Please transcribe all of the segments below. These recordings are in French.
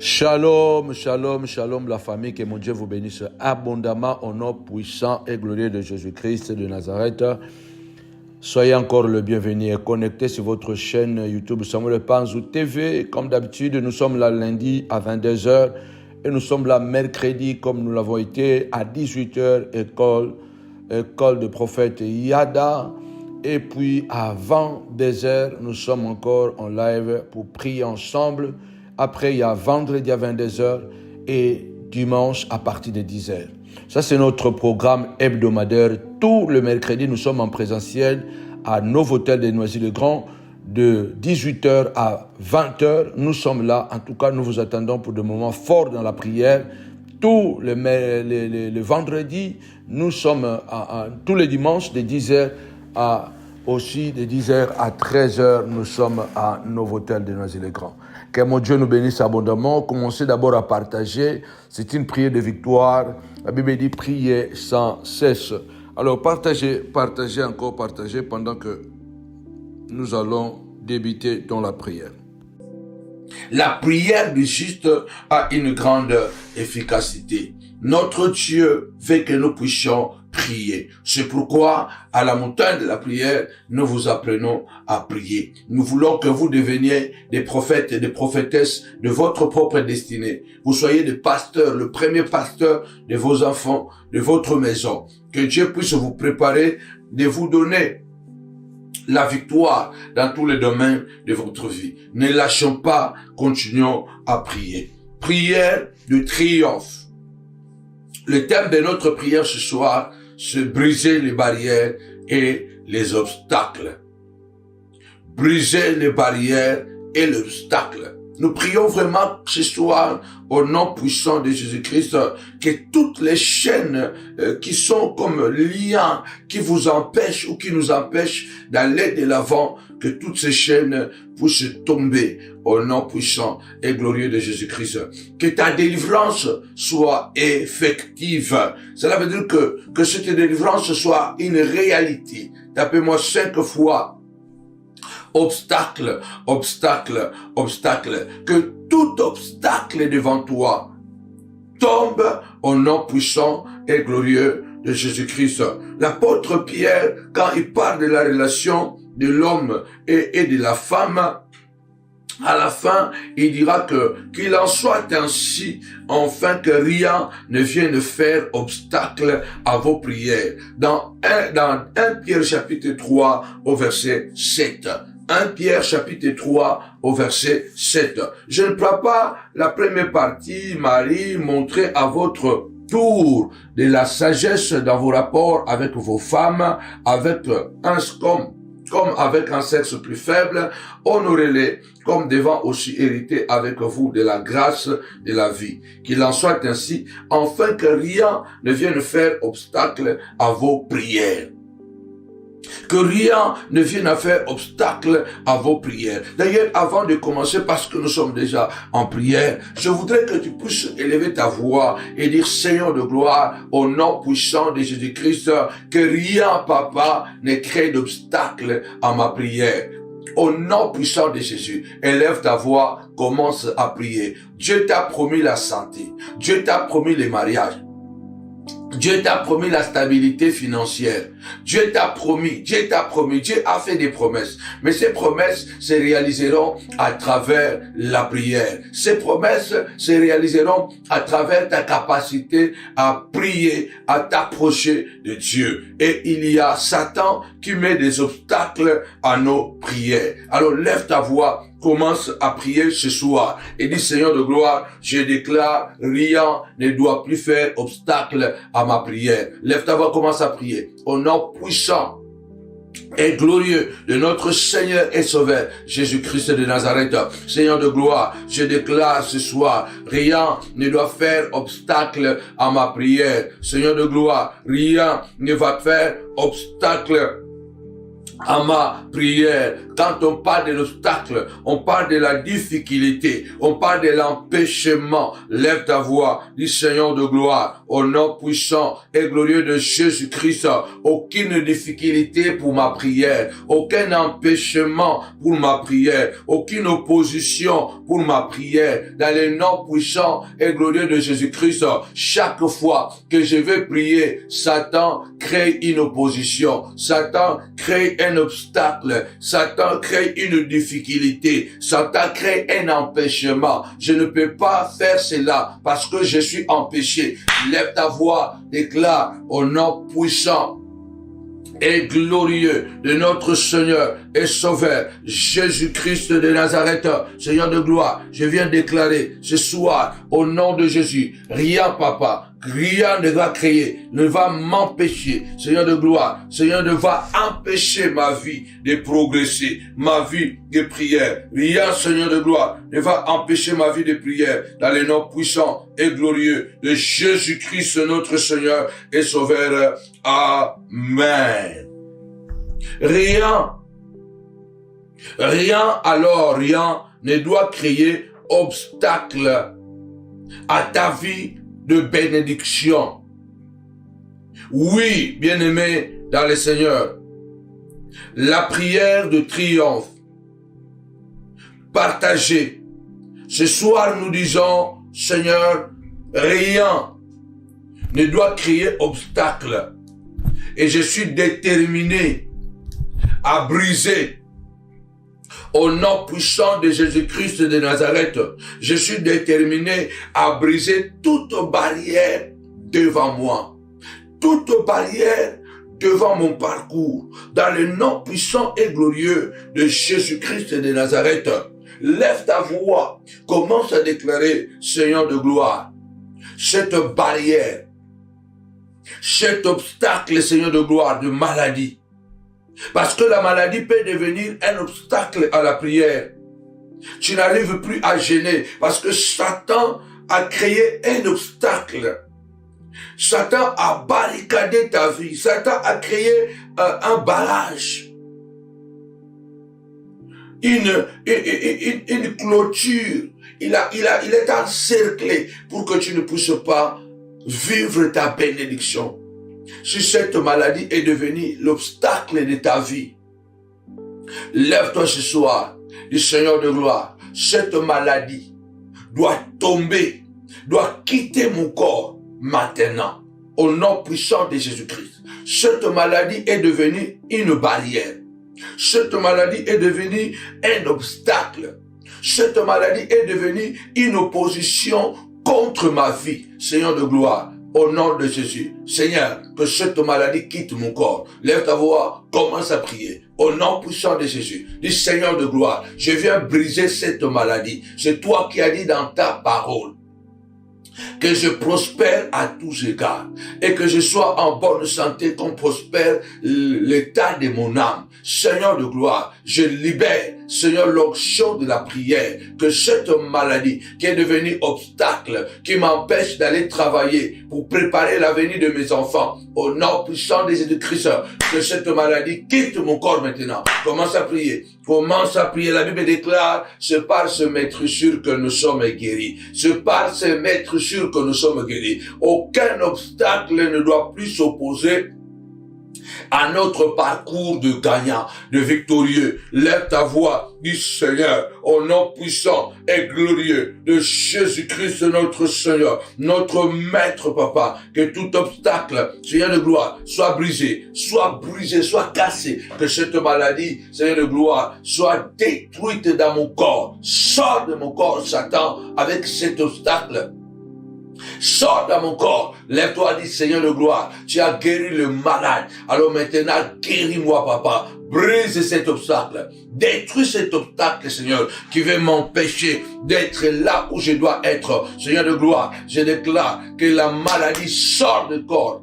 Shalom, shalom, shalom, la famille, que mon Dieu vous bénisse abondamment au nom puissant et glorieux de Jésus-Christ de Nazareth. Soyez encore le bienvenu et connectés sur votre chaîne YouTube Samuel Panzou TV. Comme d'habitude, nous sommes là lundi à 22h et nous sommes là mercredi comme nous l'avons été à 18h, école de prophète Yada. Et puis avant 2h, nous sommes encore en live pour prier ensemble. Après, il y a vendredi à 22h et dimanche à partir de 10h. Ça, c'est notre programme hebdomadaire. Tout le mercredi, nous sommes en présentiel à Novotel de Noisy-le-Grand de 18h à 20h. Nous sommes là. En tout cas, nous vous attendons pour des moments forts dans la prière. Tous les vendredis, nous sommes tous les dimanches de 10h à aussi de 10h à 13h, nous sommes à Novotel de Noisy-le-Grand. Que mon Dieu nous bénisse abondamment. Commencez d'abord à partager. C'est une prière de victoire. La Bible dit prier sans cesse. Alors partagez encore pendant que nous allons débuter dans la prière. La prière du juste a une grande efficacité. Notre Dieu veut que nous puissions prier. C'est pourquoi, à la montagne de la prière, nous vous apprenons à prier. Nous voulons que vous deveniez des prophètes et des prophétesses de votre propre destinée. Vous soyez des pasteurs, le premier pasteur de vos enfants, de votre maison. Que Dieu puisse vous préparer, de vous donner la victoire dans tous les domaines de votre vie. Ne lâchons pas, continuons à prier. Prière de triomphe. Le thème de notre prière ce soir, c'est briser les barrières et les obstacles. Briser les barrières et les obstacles. Nous prions vraiment ce soir au nom puissant de Jésus-Christ que toutes les chaînes qui sont comme liens qui vous empêchent ou qui nous empêchent d'aller de l'avant, que toutes ces chaînes puissent tomber au nom puissant et glorieux de Jésus-Christ. Que ta délivrance soit effective. Cela veut dire que cette délivrance soit une réalité. Tapez-moi 5 fois. Obstacle, obstacle, obstacle. Que tout obstacle devant toi tombe au nom puissant et glorieux de Jésus-Christ. L'apôtre Pierre, quand il parle de la relation de l'homme et de la femme, à la fin, il dira qu'il en soit ainsi, afin que rien ne vienne faire obstacle à vos prières. Dans 1 Pierre chapitre 3 au verset 7. 1 Pierre chapitre 3 au verset 7. Je ne prends pas la première partie, Marie, montrer à votre tour de la sagesse dans vos rapports avec vos femmes, avec comme avec un sexe plus faible, honorez-les comme devant aussi hériter avec vous de la grâce de la vie. Qu'il en soit ainsi, afin que rien ne vienne faire obstacle à vos prières. Que rien ne vienne à faire obstacle à vos prières. D'ailleurs, avant de commencer, parce que nous sommes déjà en prière, je voudrais que tu puisses élever ta voix et dire, Seigneur de gloire, au nom puissant de Jésus-Christ, que rien, Papa, ne crée d'obstacle à ma prière. Au nom puissant de Jésus, élève ta voix, commence à prier. Dieu t'a promis la santé. Dieu t'a promis les mariages. Dieu t'a promis la stabilité financière. Dieu t'a promis, Dieu a fait des promesses. Mais ces promesses se réaliseront à travers la prière. Ces promesses se réaliseront à travers ta capacité à prier, à t'approcher de Dieu. Et il y a Satan qui met des obstacles à nos prières. Alors lève ta voix. Commence à prier ce soir et dis, Seigneur de gloire, je déclare, rien ne doit plus faire obstacle à ma prière. Lève ta voix, commence à prier. Au nom puissant et glorieux de notre Seigneur et Sauveur, Jésus-Christ de Nazareth. Seigneur de gloire, je déclare ce soir, rien ne doit faire obstacle à ma prière. Seigneur de gloire, rien ne va faire obstacle à ma prière. Quand on parle de l'obstacle, on parle de la difficulté, on parle de l'empêchement. Lève ta voix, dis Seigneur de gloire, au nom puissant et glorieux de Jésus-Christ, aucune difficulté pour ma prière, aucun empêchement pour ma prière, aucune opposition pour ma prière. Dans le nom puissant et glorieux de Jésus-Christ, chaque fois que je vais prier, Satan crée une opposition, Satan crée un obstacle, Satan crée une difficulté, Satan crée un empêchement. Je ne peux pas faire cela parce que je suis empêché. Lève ta voix, déclare au nom puissant et glorieux de notre Seigneur et Sauveur, Jésus-Christ de Nazareth, Seigneur de gloire, je viens déclarer ce soir, au nom de Jésus, rien, papa, rien ne va créer, ne va m'empêcher, Seigneur de gloire, Seigneur ne va empêcher ma vie de progresser, ma vie de prière. Rien, Seigneur de gloire, ne va empêcher ma vie de prière dans le nom puissant et glorieux de Jésus-Christ, notre Seigneur et Sauveur. Amen. Rien ne doit créer obstacle à ta vie de bénédiction. Oui, bien-aimé dans le Seigneur, la prière de triomphe partagée. Ce soir, nous disons, Seigneur, rien ne doit créer obstacle. Et je suis déterminé à briser au nom puissant de Jésus-Christ de Nazareth. Je suis déterminé à briser toute barrière devant moi. Toute barrière devant mon parcours. Dans le nom puissant et glorieux de Jésus-Christ de Nazareth. Lève ta voix. Commence à déclarer, Seigneur de gloire, cette barrière, cet obstacle, Seigneur de gloire, de maladie. Parce que la maladie peut devenir un obstacle à la prière. Tu n'arrives plus à gêner parce que Satan a créé un obstacle. Satan a barricadé ta vie. Satan a créé un barrage. Une clôture. Il est encerclé pour que tu ne puisses pas vivre ta bénédiction. Si cette maladie est devenue l'obstacle de ta vie, lève-toi ce soir, dis Seigneur de gloire, cette maladie doit tomber, doit quitter mon corps maintenant, au nom puissant de Jésus-Christ. Cette maladie est devenue une barrière. Cette maladie est devenue un obstacle. Cette maladie est devenue une opposition contre ma vie. Seigneur de gloire, au nom de Jésus, Seigneur, que cette maladie quitte mon corps. Lève ta voix, commence à prier. Au nom puissant de Jésus, dis Seigneur de gloire, je viens briser cette maladie. C'est toi qui as dit dans ta parole que je prospère à tous égards et que je sois en bonne santé, qu'on prospère l'état de mon âme. Seigneur de gloire, je libère, Seigneur, l'onction de la prière, que cette maladie qui est devenue obstacle, qui m'empêche d'aller travailler pour préparer l'avenir de mes enfants, au nom puissant de Jésus-Christ, que cette maladie quitte mon corps maintenant. Commence à prier. Commence à prier. La Bible déclare, c'est par ce maître sûr que nous sommes guéris. C'est par ce maître sûr que nous sommes guéris. Aucun obstacle ne doit plus s'opposer à notre parcours de gagnant, de victorieux. Lève ta voix, dis Seigneur, au nom puissant et glorieux de Jésus-Christ notre Seigneur, notre Maître Papa, que tout obstacle, Seigneur de gloire, soit brisé, soit cassé, que cette maladie, Seigneur de gloire, soit détruite dans mon corps. Sors de mon corps, Satan, avec cet obstacle. Sors dans mon corps, lève-toi, dis Seigneur de gloire, tu as guéri le malade, alors maintenant guéris-moi papa, brise cet obstacle, détruis cet obstacle Seigneur, qui veut m'empêcher d'être là où je dois être. Seigneur de gloire, je déclare que la maladie sort du corps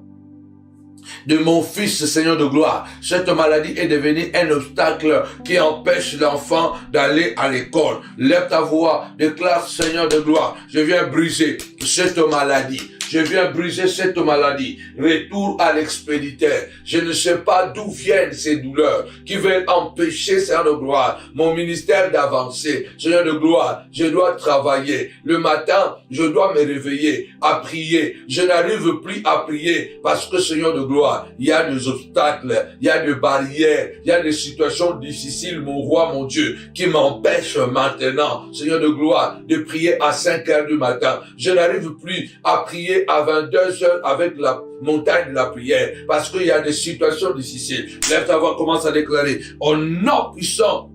de mon fils, Seigneur de gloire. Cette maladie est devenue un obstacle qui empêche l'enfant d'aller à l'école. Lève ta voix, déclare Seigneur de gloire, je viens briser cette maladie. Je viens briser cette maladie. Retour à l'expéditeur. Je ne sais pas d'où viennent ces douleurs qui veulent empêcher, Seigneur de gloire, mon ministère d'avancer. Seigneur de gloire, je dois travailler. Le matin, je dois me réveiller à prier. Je n'arrive plus à prier parce que, Seigneur de gloire, il y a des obstacles, il y a des barrières, il y a des situations difficiles, mon roi, mon Dieu, qui m'empêchent maintenant, Seigneur de gloire, de prier à 5 heures du matin. Je n'arrive plus à prier à 22 heures avec la montagne de la prière parce qu'il y a des situations difficiles. Lève ta voix, commence à déclarer au nom puissant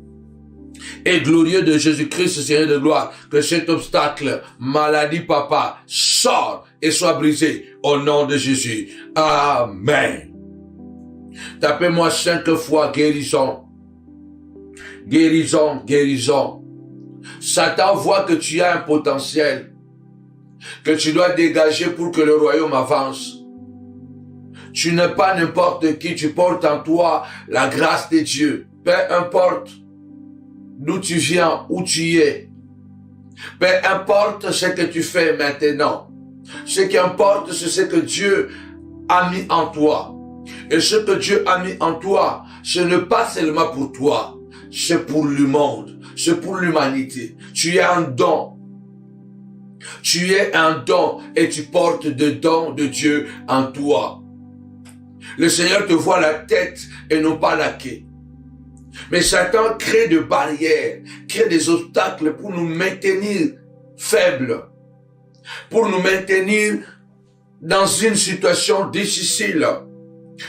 et glorieux de Jésus-Christ, Seigneur de gloire, que cet obstacle, maladie, papa, sort et soit brisé au nom de Jésus. Amen. Tapez-moi 5 fois guérison. Guérison, guérison. Satan voit que tu as un potentiel que tu dois dégager pour que le royaume avance. Tu n'es pas n'importe qui, tu portes en toi la grâce de Dieu. Peu importe d'où tu viens, où tu es. Peu importe ce que tu fais maintenant. Ce qui importe, c'est ce que Dieu a mis en toi. Et ce que Dieu a mis en toi, ce n'est pas seulement pour toi, c'est pour le monde, c'est pour l'humanité. Tu es un don. Tu es un don et tu portes le don de Dieu en toi. Le Seigneur te voit la tête et non pas la queue. Mais Satan crée des barrières, crée des obstacles pour nous maintenir faibles, pour nous maintenir dans une situation difficile.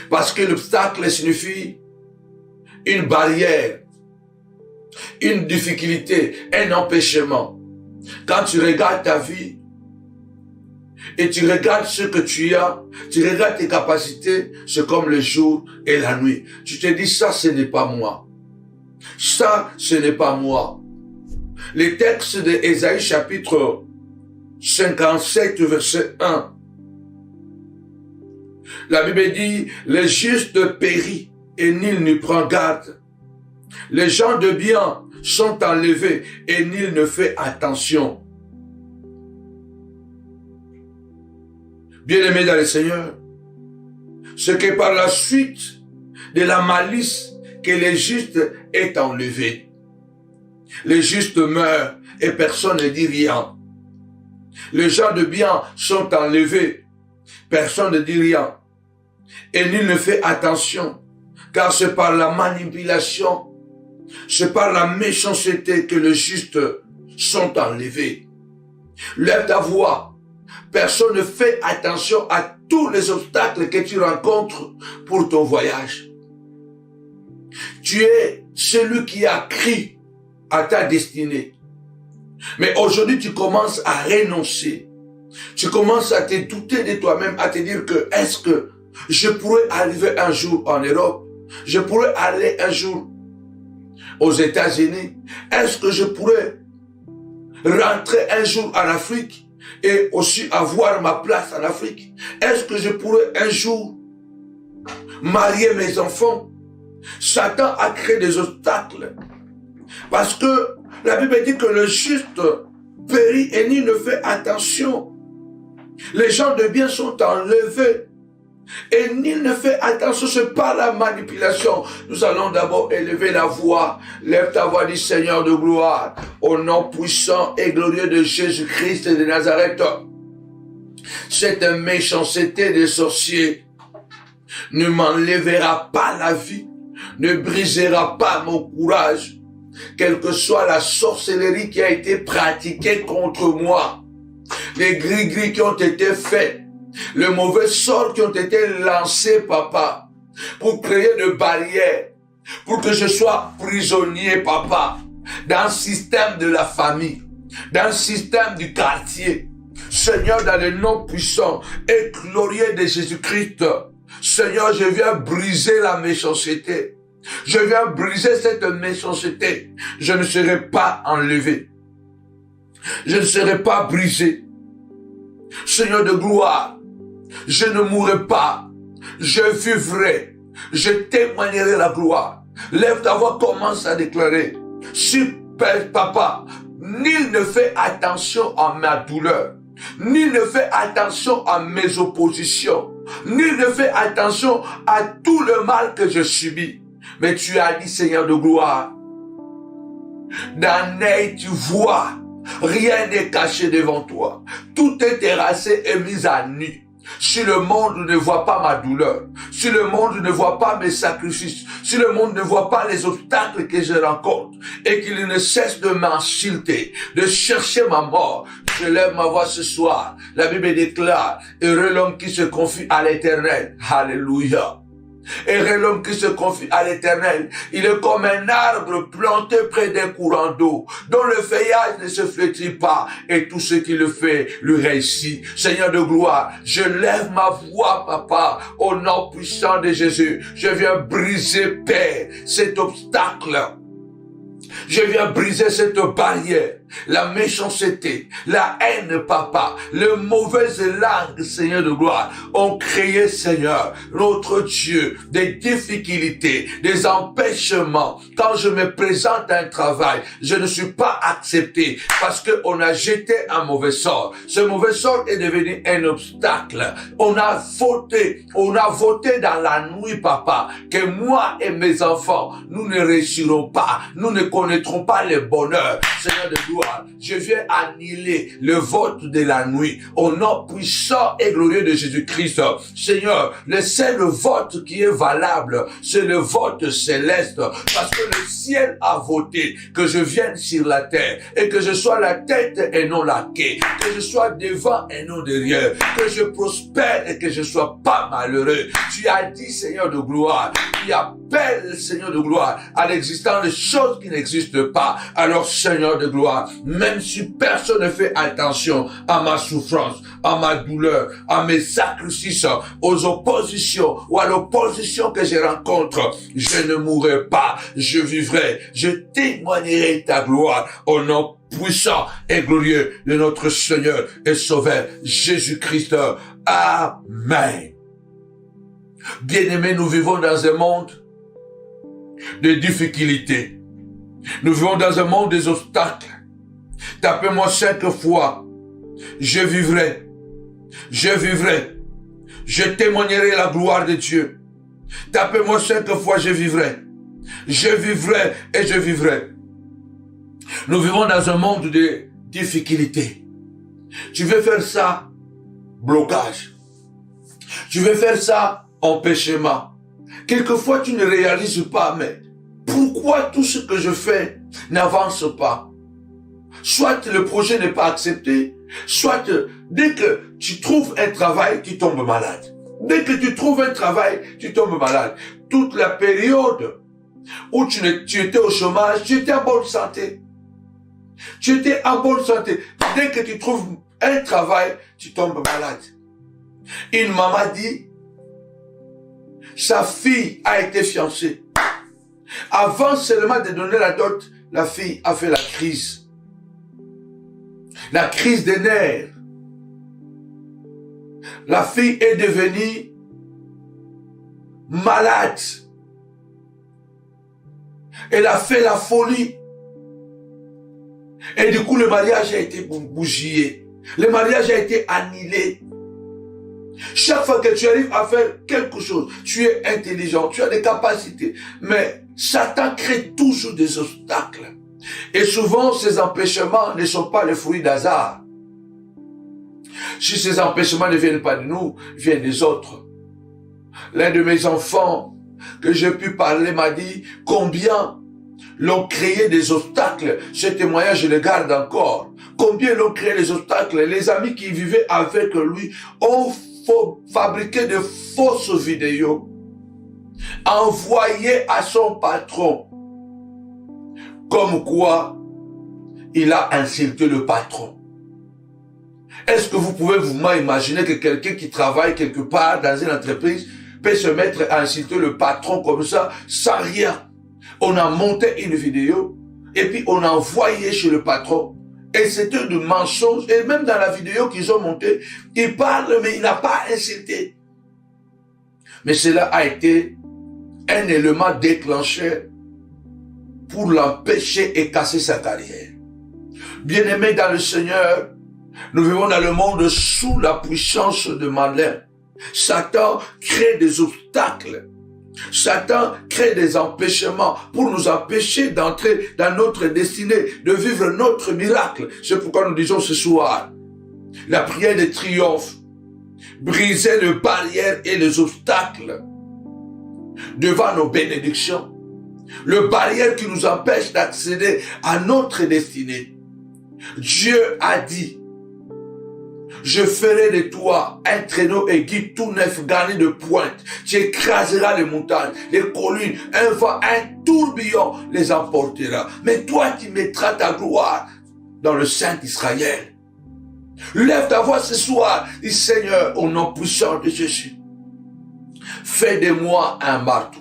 Parce que l'obstacle signifie une barrière, une difficulté, un empêchement. Quand tu regardes ta vie et tu regardes ce que tu as, tu regardes tes capacités, c'est comme le jour et la nuit. Tu te dis, ça, ce n'est pas moi. Ça, ce n'est pas moi. Les textes d'Ésaïe chapitre 57, verset 1. La Bible dit, les justes périssent et nul ne prend garde. Les gens de bien sont enlevés et nul ne fait attention. Bien-aimés dans le Seigneur, c'est que par la suite de la malice que les justes est enlevé. Les justes meurent et personne ne dit rien. Les gens de bien sont enlevés, personne ne dit rien. Et nul ne fait attention, car c'est par la manipulation, c'est par la méchanceté que les justes sont enlevés. Lève ta voix. Personne ne fait attention à tous les obstacles que tu rencontres pour ton voyage. Tu es celui qui a crié à ta destinée. Mais aujourd'hui, tu commences à renoncer. Tu commences à te douter de toi-même, à te dire que est-ce que je pourrais arriver un jour en Europe? Je pourrais aller un jour aux États-Unis? Est-ce que je pourrais rentrer un jour en Afrique et aussi avoir ma place en Afrique? Est-ce que je pourrais un jour marier mes enfants? Satan a créé des obstacles parce que la Bible dit que le juste périt et nul ne fait attention. Les gens de bien sont enlevés et nul ne fait attention, c'est pas la manipulation. Nous allons d'abord élever la voix. Lève ta voix, dit Seigneur de gloire, au nom puissant et glorieux de Jésus-Christ de Nazareth. Cette méchanceté des sorciers ne m'enlèvera pas la vie, ne brisera pas mon courage, quelle que soit la sorcellerie qui a été pratiquée contre moi, les gris-gris qui ont été faits, le mauvais sort qui ont été lancés, papa, pour créer des barrières, pour que je sois prisonnier, papa, dans le système de la famille, dans le système du quartier. Seigneur, dans le nom puissant et glorieux de Jésus-Christ, Seigneur, je viens briser la méchanceté. Je viens briser cette méchanceté. Je ne serai pas enlevé. Je ne serai pas brisé. Seigneur de gloire, je ne mourrai pas. Je vivrai. Je témoignerai la gloire. Lève ta voix, commence à déclarer. Si, Père, Papa, nul ne fait attention à ma douleur. Nul ne fait attention à mes oppositions. Nul ne fait attention à tout le mal que je subis. Mais tu as dit, Seigneur de gloire, d'un œil tu vois, rien n'est caché devant toi. Tout est terrassé et mis à nu. Si le monde ne voit pas ma douleur, si le monde ne voit pas mes sacrifices, si le monde ne voit pas les obstacles que je rencontre et qu'il ne cesse de m'insulter, de chercher ma mort, je lève ma voix ce soir. La Bible déclare, heureux l'homme qui se confie à l'Éternel. Alléluia. Heureux l'homme qui se confie à l'Éternel. Il est comme un arbre planté près d'un courant d'eau, dont le feuillage ne se flétrit pas, et tout ce qui le fait lui réussit. Seigneur de gloire, je lève ma voix, papa, au nom puissant de Jésus. Je viens briser, Père, cet obstacle. Je viens briser cette barrière, la méchanceté, la haine, papa, les mauvaises langues, Seigneur de gloire, ont créé, Seigneur, notre Dieu, des difficultés, des empêchements. Quand je me présente à un travail, je ne suis pas accepté parce qu'on a jeté un mauvais sort. Ce mauvais sort est devenu un obstacle. On a voté dans la nuit, papa, que moi et mes enfants, nous ne réussirons pas, nous ne connaîtront pas le bonheur. Seigneur de gloire, je viens annihiler le vote de la nuit au nom puissant et glorieux de Jésus-Christ. Seigneur, le seul vote qui est valable, c'est le vote céleste, parce que le ciel a voté que je vienne sur la terre et que je sois la tête et non la queue, que je sois devant et non derrière, que je prospère et que je sois pas malheureux. Tu as dit, Seigneur de gloire, qui appelle, Seigneur de gloire, à l'existence de choses qui n'existent pas. Alors, Seigneur de gloire, même si personne ne fait attention à ma souffrance, à ma douleur, à mes sacrifices, aux oppositions ou à l'opposition que je rencontre, je ne mourrai pas, je vivrai, je témoignerai ta gloire au nom puissant et glorieux de notre Seigneur et Sauveur Jésus-Christ. Amen. Bien-aimés, nous vivons dans un monde de difficultés. Nous vivons dans un monde des obstacles. Tapez-moi 5 fois. Je vivrai. Je vivrai. Je témoignerai la gloire de Dieu. Tapez-moi 5 fois, je vivrai. Je vivrai et je vivrai. Nous vivons dans un monde de difficultés. Tu veux faire ça, blocage. Tu veux faire ça, empêchement. Quelquefois, tu ne réalises pas, mais pourquoi tout ce que je fais n'avance pas? Soit le projet n'est pas accepté, soit dès que tu trouves un travail, tu tombes malade. Dès que tu trouves un travail, tu tombes malade. Toute la période où tu étais au chômage, tu étais en bonne santé. Tu étais en bonne santé. Dès que tu trouves un travail, tu tombes malade. Une maman dit, sa fille a été fiancée. Avant seulement de donner la dot, la fille a fait la crise. La crise des nerfs. La fille est devenue malade. Elle a fait la folie. Et du coup, le mariage a été bougillé. Le mariage a été annulé. Chaque fois que tu arrives à faire quelque chose, tu es intelligent, tu as des capacités. Mais Satan crée toujours des obstacles. Et souvent, ces empêchements ne sont pas le fruit d'hasard. Si ces empêchements ne viennent pas de nous, ils viennent des autres. L'un de mes enfants que j'ai pu parler m'a dit combien l'ont créé des obstacles. Ce témoignage, je le garde encore. Combien l'ont créé des obstacles. Les amis qui vivaient avec lui ont fabriqué de fausses vidéos, envoyées à son patron, comme quoi il a insulté le patron. Est-ce que vous pouvez vous imaginer que quelqu'un qui travaille quelque part dans une entreprise peut se mettre à insulter le patron comme ça, sans rien? On a monté une vidéo et puis on a envoyé chez le patron. Et c'était du mensonge. Et même dans la vidéo qu'ils ont montée, il parle, mais il n'a pas insulté. Mais cela a été un élément déclencheur pour l'empêcher et casser sa carrière. Bien-aimé dans le Seigneur, Nous vivons dans le monde sous la puissance de Malin. Satan crée des obstacles. Satan crée des empêchements pour nous empêcher d'entrer dans notre destinée, de vivre notre miracle. C'est pourquoi nous disons ce soir, la prière de triomphe, briser les barrières et les obstacles devant nos bénédictions. Les barrières qui nous empêchent d'accéder à notre destinée. Dieu a dit, je ferai de toi un traîneau aigu tout neuf garni de pointe. Tu écraseras les montagnes, les collines, un vent, un tourbillon les emportera. Mais toi, tu mettras ta gloire dans le sein d'Israël. Lève ta voix ce soir, dis Seigneur, au nom puissant de Jésus. Fais de moi un marteau.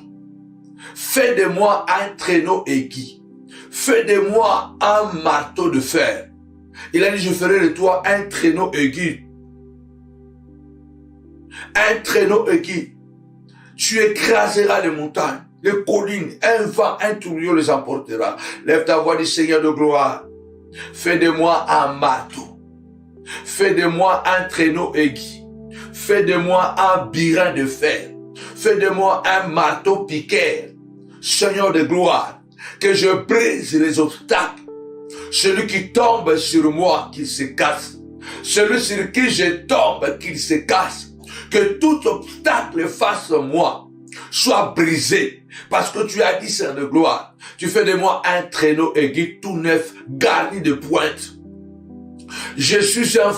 Fais de moi un traîneau aigu. Fais de moi un marteau de fer. Il a dit, je ferai de toi un traîneau aigu. Un traîneau aigu. Tu écraseras les montagnes, les collines, un vent, un tourbillon les emportera. Lève ta voix, dis Seigneur de gloire. Fais de moi un marteau. Fais de moi un traîneau aigu. Fais de moi un birin de fer. Fais de moi un marteau piqueur. Seigneur de gloire, que je brise les obstacles. Celui qui tombe sur moi, qu'il se casse. Celui sur qui je tombe, qu'il se casse. Que tout obstacle face à moi soit brisé. Parce que tu as dit, Seigneur de gloire, tu fais de moi un traîneau aigu tout neuf, garni de pointe. Je suis un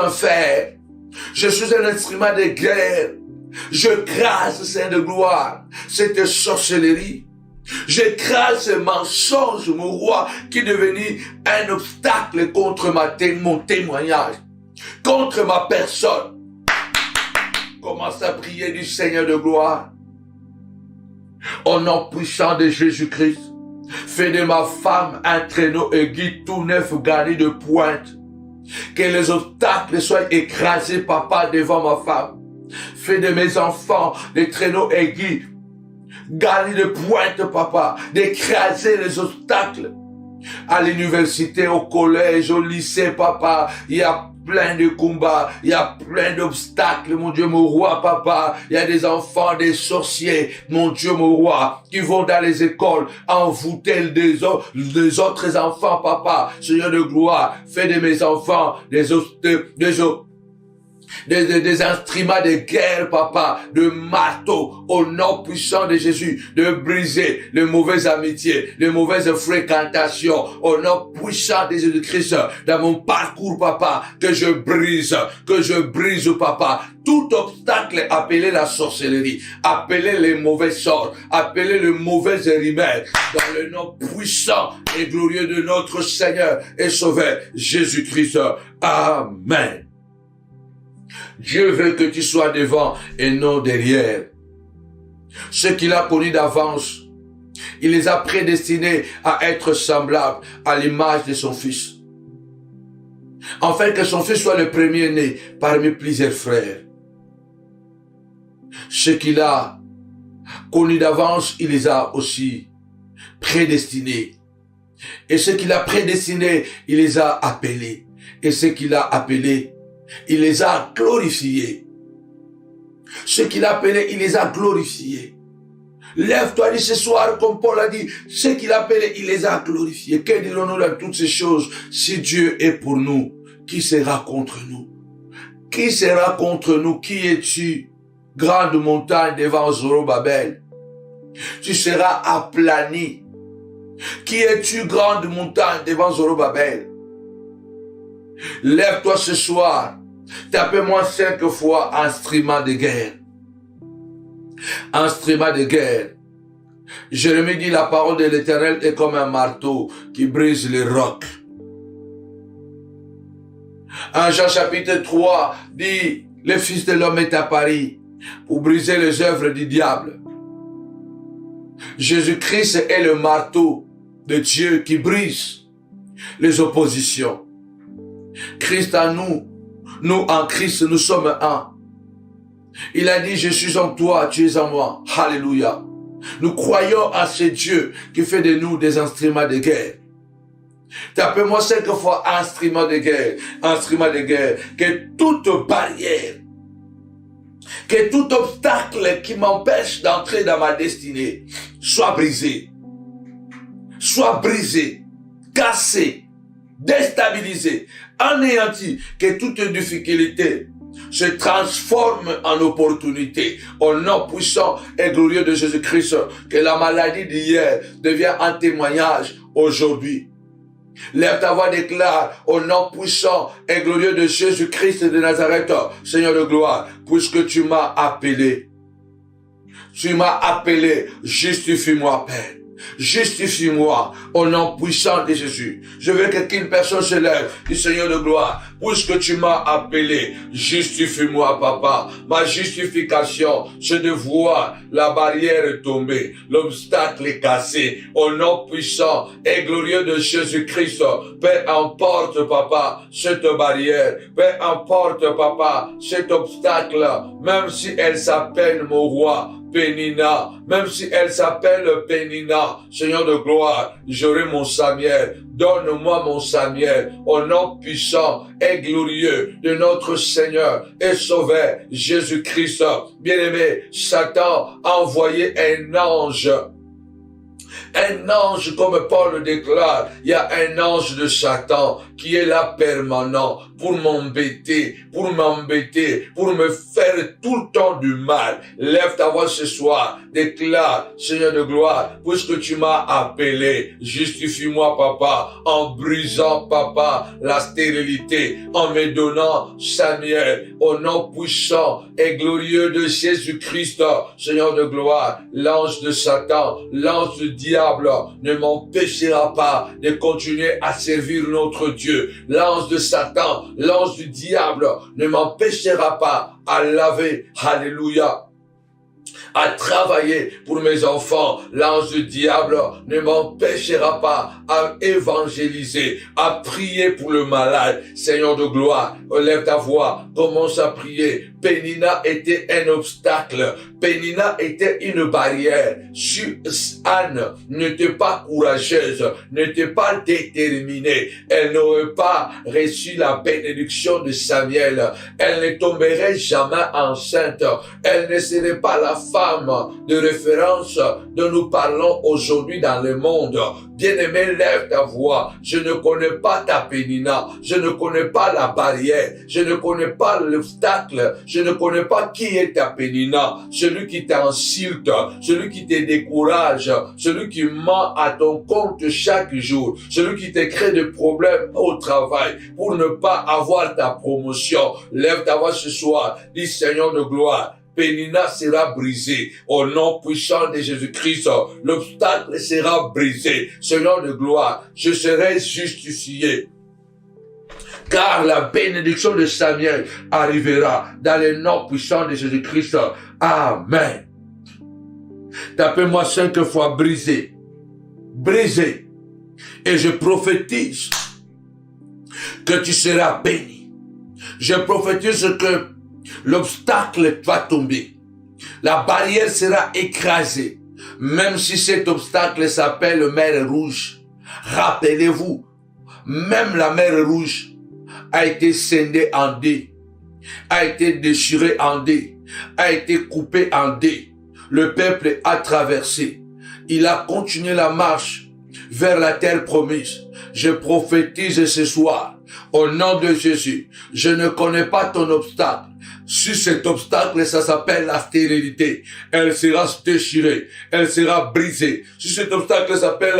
fer. Je suis un instrument de guerre. Je crase, Seigneur de gloire, cette sorcellerie. J'écrase ce mensonge, mon roi, qui est devenu un obstacle contre mon témoignage, contre ma personne. Commence à prier du Seigneur de gloire. Au nom puissant de Jésus-Christ, fais de ma femme un traîneau aigu tout neuf garni de pointe. Que les obstacles soient écrasés, papa, devant ma femme. Fais de mes enfants des traîneaux aigus, garnis de pointe, papa, d'écraser les obstacles. À l'université, au collège, au lycée, papa, il y a plein de combats, il y a plein d'obstacles, mon Dieu, mon roi, papa. Il y a des enfants, des sorciers, mon Dieu, mon roi, qui vont dans les écoles envoûter des autres enfants, papa. Seigneur de gloire, fais de mes enfants des instruments de guerre, papa, de marteau, au nom puissant de Jésus, de briser les mauvaises amitiés, les mauvaises fréquentations, au nom puissant de Jésus-Christ, dans mon parcours, papa, que je brise, papa, tout obstacle appelé la sorcellerie, appelé les mauvais sorts, appelé le mauvais rimel, dans le nom puissant et glorieux de notre Seigneur et Sauveur, Jésus-Christ. Amen. Dieu veut que tu sois devant et non derrière. Ce qu'il a connu d'avance, il les a prédestinés à être semblables à l'image de son Fils. Afin que son Fils soit le premier-né parmi plusieurs frères. Ce qu'il a connu d'avance, il les a aussi prédestinés. Et ce qu'il a prédestiné, il les a appelés. Et ce qu'il a appelé, il les a glorifiés. Ce qu'il a appelé, il les a glorifiés. Lève-toi, dis ce soir, comme Paul a dit, ce qu'il a appelé, il les a glorifiés. Que dirons-nous dans toutes ces choses? Si Dieu est pour nous, qui sera contre nous? Qui sera contre nous? Qui es-tu? Grande montagne devant Zorobabel. Tu seras aplani. Qui es-tu, grande montagne devant Zorobabel? Lève-toi ce soir. Tapez-moi 5 fois instrument de guerre. Instrument de guerre. Jérémie dit, la parole de l'Éternel est comme un marteau qui brise les rocs. 1 Jean chapitre 3 dit, le Fils de l'homme est apparu pour briser les œuvres du diable. Jésus-Christ est le marteau de Dieu qui brise les oppositions. Christ en nous, nous en Christ, nous sommes un. Il a dit, je suis en toi, tu es en moi. Alléluia. Nous croyons à ce Dieu qui fait de nous des instruments de guerre. Tapez-moi 5 fois instrument de guerre. Instrument de guerre. Que toute barrière, que tout obstacle qui m'empêche d'entrer dans ma destinée soit brisé. Soit brisé, cassé, déstabilisé, anéanti. Que toute difficulté se transforme en opportunité. Au nom puissant et glorieux de Jésus-Christ, que la maladie d'hier devienne un témoignage aujourd'hui. Lève ta voix, déclare au nom puissant et glorieux de Jésus-Christ de Nazareth, Seigneur de gloire, puisque tu m'as appelé. Tu m'as appelé, justifie-moi, Père. Justifie-moi au nom puissant de Jésus. Je veux qu'une personne se lève du Seigneur de gloire. Puisque tu m'as appelé, justifie-moi, Papa. Ma justification, c'est de voir la barrière tomber, l'obstacle est cassé. Au nom puissant et glorieux de Jésus-Christ, peu importe, Papa, cette barrière, peu importe, Papa, cet obstacle, même si elle s'appelle mon roi, Pénina, même si elle s'appelle Pénina, Seigneur de gloire, j'aurai mon Samuel. Donne-moi mon Samuel au nom puissant et glorieux de notre Seigneur et Sauveur Jésus-Christ. Bien-aimé, Satan a envoyé un ange. Un ange, comme Paul le déclare, il y a un ange de Satan qui est là permanent pour m'embêter, pour me faire tout le temps du mal. Lève ta voix ce soir, déclare, Seigneur de gloire, puisque tu m'as appelé, justifie-moi, Papa, en brisant, Papa, la stérilité, en me donnant Samuel, au nom puissant et glorieux de Jésus-Christ, Seigneur de gloire, l'ange de Satan, l'ange du diable, ne m'empêchera pas de continuer à servir notre Dieu. L'ange de Satan, l'ange du diable ne m'empêchera pas à laver, alléluia, à travailler pour mes enfants. L'ange du diable ne m'empêchera pas à évangéliser, à prier pour le malade. Seigneur de gloire, lève ta voix, commence à prier. Pénina était un obstacle. Pénina était une barrière. Si Anne n'était pas courageuse, n'était pas déterminée, elle n'aurait pas reçu la bénédiction de Samuel. Elle ne tomberait jamais enceinte. Elle ne serait pas la femme de référence dont nous parlons aujourd'hui dans le monde. Bien-aimé, lève ta voix. Je ne connais pas ta Pénina. Je ne connais pas la barrière. Je ne connais pas l'obstacle. Je ne connais pas qui est ta Pénina. Celui qui t'insulte, celui qui te décourage, celui qui ment à ton compte chaque jour, celui qui te crée des problèmes au travail pour ne pas avoir ta promotion. Lève ta voix ce soir. Dis, Seigneur de gloire, Pénina sera brisée. Au nom puissant de Jésus-Christ, l'obstacle sera brisé. Seigneur de gloire, je serai justifié. Car la bénédiction de Samuel arrivera dans le nom puissant de Jésus-Christ. Amen. Tapez-moi 5 fois brisé. Brisé. Et je prophétise que tu seras béni. Je prophétise que l'obstacle va tomber. La barrière sera écrasée. Même si cet obstacle s'appelle mer Rouge. Rappelez-vous, même la mer Rouge a été scindée en deux, a été déchirée en deux, a été coupée en deux. Le peuple a traversé. Il a continué la marche vers la terre promise. Je prophétise ce soir, au nom de Jésus, je ne connais pas ton obstacle. Si cet obstacle, ça s'appelle la stérilité, elle sera déchirée, elle sera brisée. Si cet obstacle s'appelle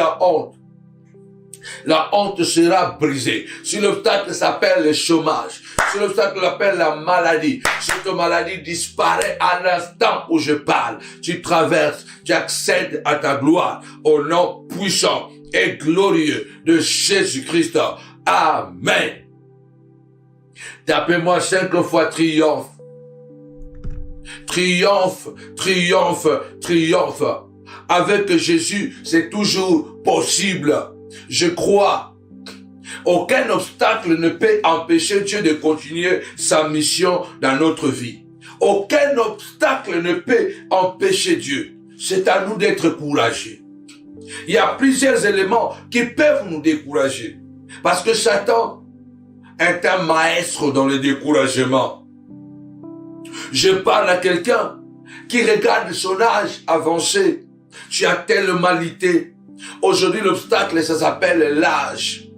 la honte sera brisée. Si l'obstacle s'appelle le chômage, si l'obstacle s'appelle la maladie, cette maladie disparaît à l'instant où je parle. Tu traverses, tu accèdes à ta gloire au nom puissant et glorieux de Jésus-Christ. Amen. Tapez-moi 5 fois triomphe. Triomphe, triomphe, triomphe. Avec Jésus, c'est toujours possible. Je crois. Aucun obstacle ne peut empêcher Dieu de continuer sa mission dans notre vie. Aucun obstacle ne peut empêcher Dieu. C'est à nous d'être courageux. Il y a plusieurs éléments qui peuvent nous décourager. Parce que Satan est un maître dans le découragement. Je parle à quelqu'un qui regarde son âge avancé. Tu as tellement lutté. Aujourd'hui, l'obstacle, ça s'appelle l'âge.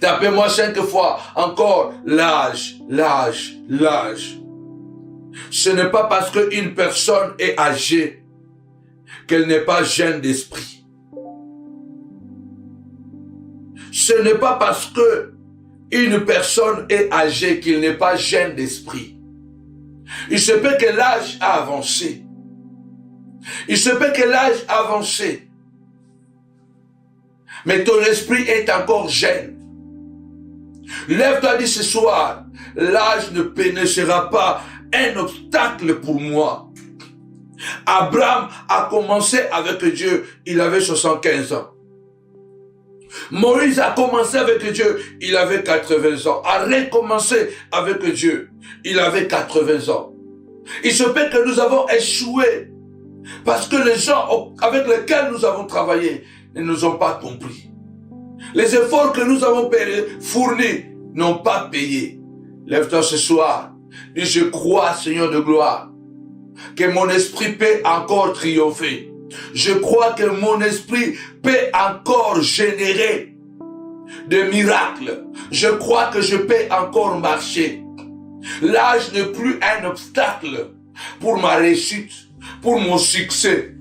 Tapez-moi 5 fois encore l'âge, l'âge, l'âge. Ce n'est pas parce qu'une personne est âgée qu'elle n'est pas jeune d'esprit. Ce n'est pas parce que une personne est âgée qu'il n'est pas jeune d'esprit. Il se peut que l'âge a avancé. Il se peut que l'âge a avancé. Mais ton esprit est encore jeune. Lève-toi, dis ce soir, l'âge ne sera pas un obstacle pour moi. Abraham a commencé avec Dieu, il avait 75 ans. Moïse a commencé avec Dieu, il avait 80 ans. A recommencé avec Dieu, il avait 80 ans. Il se peut que nous avons échoué parce que les gens avec lesquels nous avons travaillé ne nous ont pas compris. Les efforts que nous avons fournis n'ont pas payé. Lève-toi ce soir. Dis, je crois, Seigneur de gloire, que mon esprit peut encore triompher. Je crois que mon esprit peut encore générer des miracles. Je crois que je peux encore marcher. L'âge n'est plus un obstacle pour ma réussite, pour mon succès.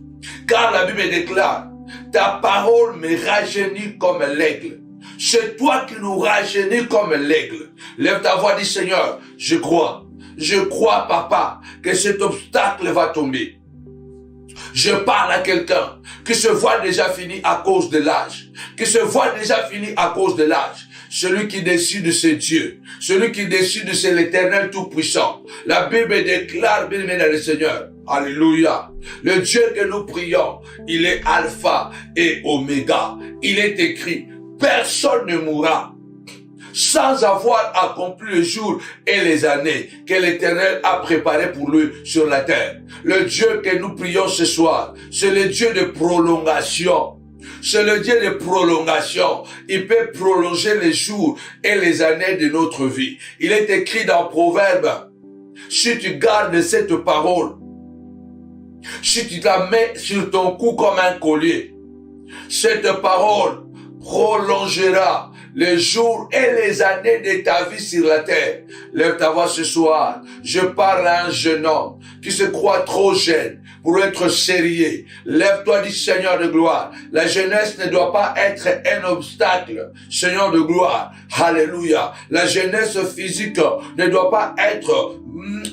Car la Bible déclare, ta parole me rajeunit comme l'aigle. C'est toi qui nous rajeunis comme l'aigle. Lève ta voix, dis Seigneur, je crois, papa, que cet obstacle va tomber. Je parle à quelqu'un qui se voit déjà fini à cause de l'âge, qui se voit déjà fini à cause de l'âge. Celui qui décide, c'est Dieu. Celui qui décide, c'est l'Éternel Tout-Puissant. La Bible déclare, bien aimé dans le Seigneur, alléluia, le Dieu que nous prions, il est Alpha et Oméga. Il est écrit, personne ne mourra sans avoir accompli le jour et les années que l'Éternel a préparé pour lui sur la terre. Le Dieu que nous prions ce soir, c'est le Dieu de prolongation. C'est le Dieu de prolongation. Il peut prolonger les jours et les années de notre vie. Il est écrit dans Proverbe, si tu gardes cette parole, si tu la mets sur ton cou comme un collier, cette parole prolongera les jours et les années de ta vie sur la terre. Lève ta voix ce soir. Je parle à un jeune homme qui se croit trop jeune pour être sérieux. Lève-toi, dis Seigneur de gloire. La jeunesse ne doit pas être un obstacle. Seigneur de gloire. Alléluia. La jeunesse physique ne doit pas être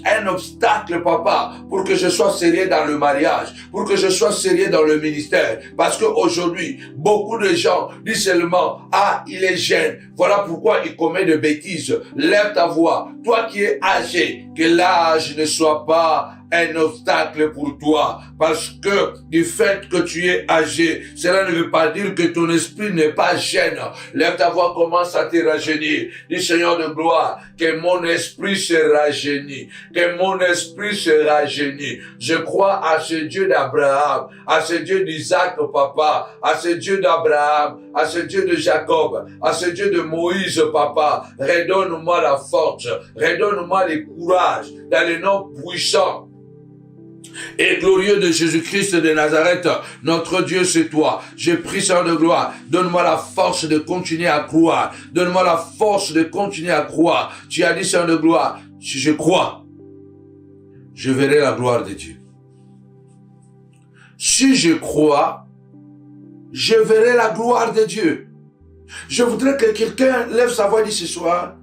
un obstacle, papa, pour que je sois sérieux dans le mariage, pour que je sois sérieux dans le ministère. Parce qu'aujourd'hui, beaucoup de gens disent seulement, ah, il est jeune, voilà pourquoi il commet de bêtises. Lève ta voix, toi qui es âgé, que l'âge ne soit pas un obstacle pour toi, parce que du fait que tu es âgé, cela ne veut pas dire que ton esprit n'est pas jeune. Lève ta voix, commence à te rajeunir. Dis Seigneur de gloire, que mon esprit se rajeunit, que mon esprit se rajeunit. Je crois à ce Dieu d'Abraham, à ce Dieu d'Isaac, papa, à ce Dieu d'Abraham, à ce Dieu de Jacob, à ce Dieu de Moïse, papa. Redonne-moi la force, redonne-moi le courage, dans le nom puissant et glorieux de Jésus-Christ de Nazareth. Notre Dieu, c'est toi. Je prie, Seigneur de gloire, donne-moi la force de continuer à croire. Donne-moi la force de continuer à croire. Tu as dit, Seigneur de gloire, si je crois, je verrai la gloire de Dieu. Si je crois, je verrai la gloire de Dieu. Je voudrais que quelqu'un lève sa voix et dise ce soir,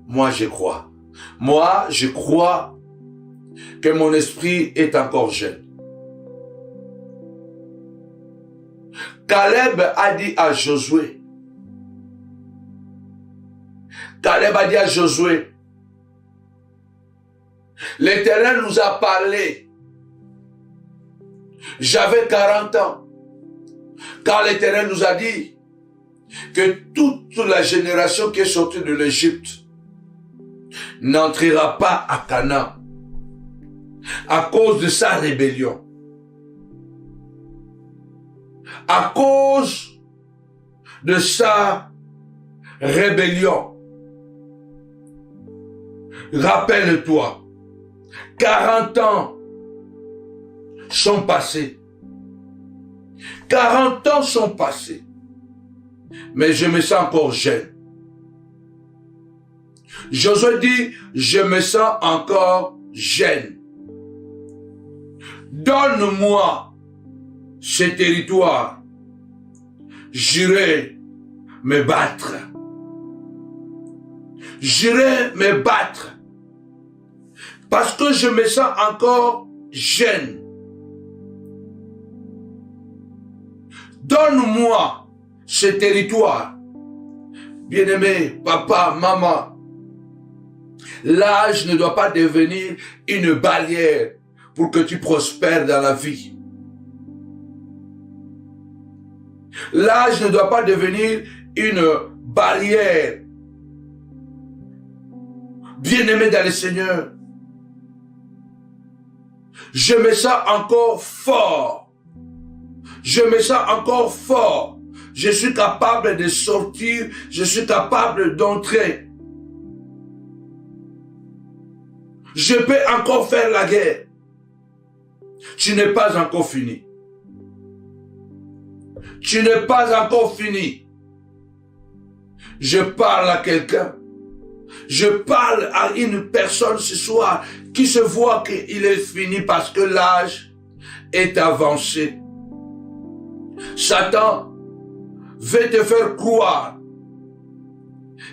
moi je crois. Moi, je crois que mon esprit est encore jeune. Caleb a dit à Josué, l'Éternel nous a parlé. J'avais 40 ans. Car l'Éternel nous a dit que toute la génération qui est sortie de l'Égypte n'entrera pas à Canaan à cause de sa rébellion. à cause de sa rébellion. Rappelle-toi, 40 ans sont passés. 40 ans sont passés. Mais je me sens encore jeune. Josué dit, je me sens encore jeune. Donne-moi ce territoire. J'irai me battre. J'irai me battre. Parce que je me sens encore jeune. Donne-moi ce territoire. Bien-aimé, papa, maman, l'âge ne doit pas devenir une barrière pour que tu prospères dans la vie. L'âge ne doit pas devenir une barrière. Bien-aimé dans le Seigneur, je me sens encore fort. Je me sens encore fort. Je suis capable de sortir. Je suis capable d'entrer. Je peux encore faire la guerre. Tu n'es pas encore fini. Tu n'es pas encore fini. Je parle à quelqu'un. Je parle à une personne ce soir qui se voit qu'il est fini parce que l'âge est avancé. Satan veut te faire croire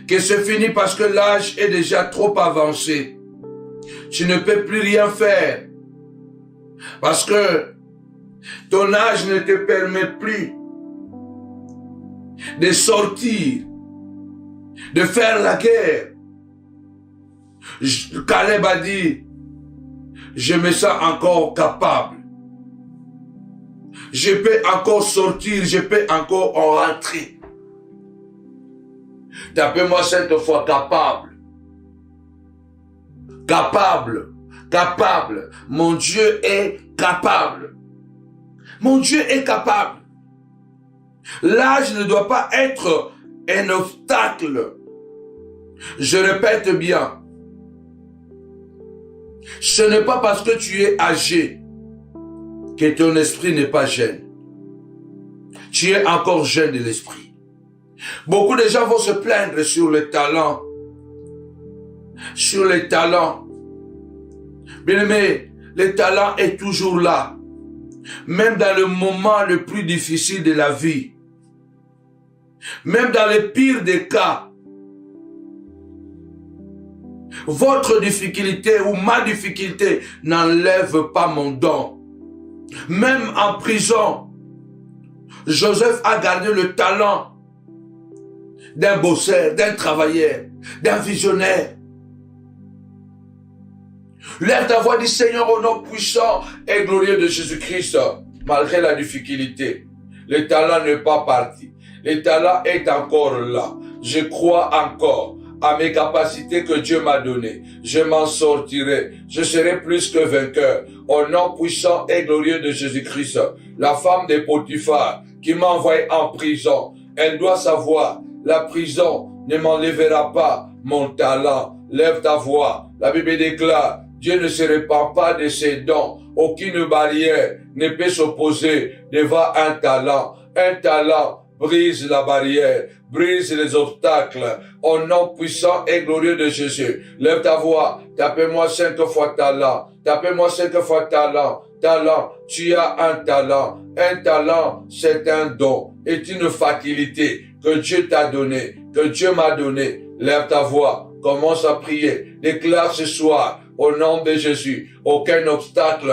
que c'est fini parce que l'âge est déjà trop avancé. Tu ne peux plus rien faire parce que ton âge ne te permet plus de sortir, de faire la guerre. Caleb a dit, je me sens encore capable. Je peux encore sortir, je peux encore en rentrer. Tapez-moi 5 fois capable. Capable, capable. Mon Dieu est capable. Mon Dieu est capable. L'âge ne doit pas être un obstacle. Je répète bien. Ce n'est pas parce que tu es âgé que ton esprit n'est pas jeune. Tu es encore jeune de l'esprit. Beaucoup de gens vont se plaindre sur le talent. Sur les talents. Bien-aimé, le talent est toujours là. Même dans le moment le plus difficile de la vie. Même dans le pire des cas. Votre difficulté ou ma difficulté n'enlève pas mon don. Même en prison, Joseph a gardé le talent d'un bosseur, d'un travailleur, d'un visionnaire. Lève ta voix, dit Seigneur, au nom puissant et glorieux de Jésus-Christ, malgré la difficulté, le talent n'est pas parti. Le talent est encore là. Je crois encore à mes capacités que Dieu m'a données. Je m'en sortirai. Je serai plus que vainqueur. Au nom puissant et glorieux de Jésus-Christ, la femme de Potiphar qui m'a envoyé en prison, elle doit savoir, la prison ne m'enlèvera pas mon talent. Lève ta voix. La Bible déclare, Dieu ne se répand pas de ses dons. Aucune barrière ne peut s'opposer devant un talent. Un talent brise la barrière, brise les obstacles. Au nom puissant et glorieux de Jésus. Lève ta voix. Tapez-moi 5 fois talent. Tapez-moi 5 fois talent. Talent. Tu as un talent. Un talent, c'est un don. C'est une facilité que Dieu t'a donné, que Dieu m'a donné. Lève ta voix. Commence à prier. Déclare ce soir, au nom de Jésus, aucun obstacle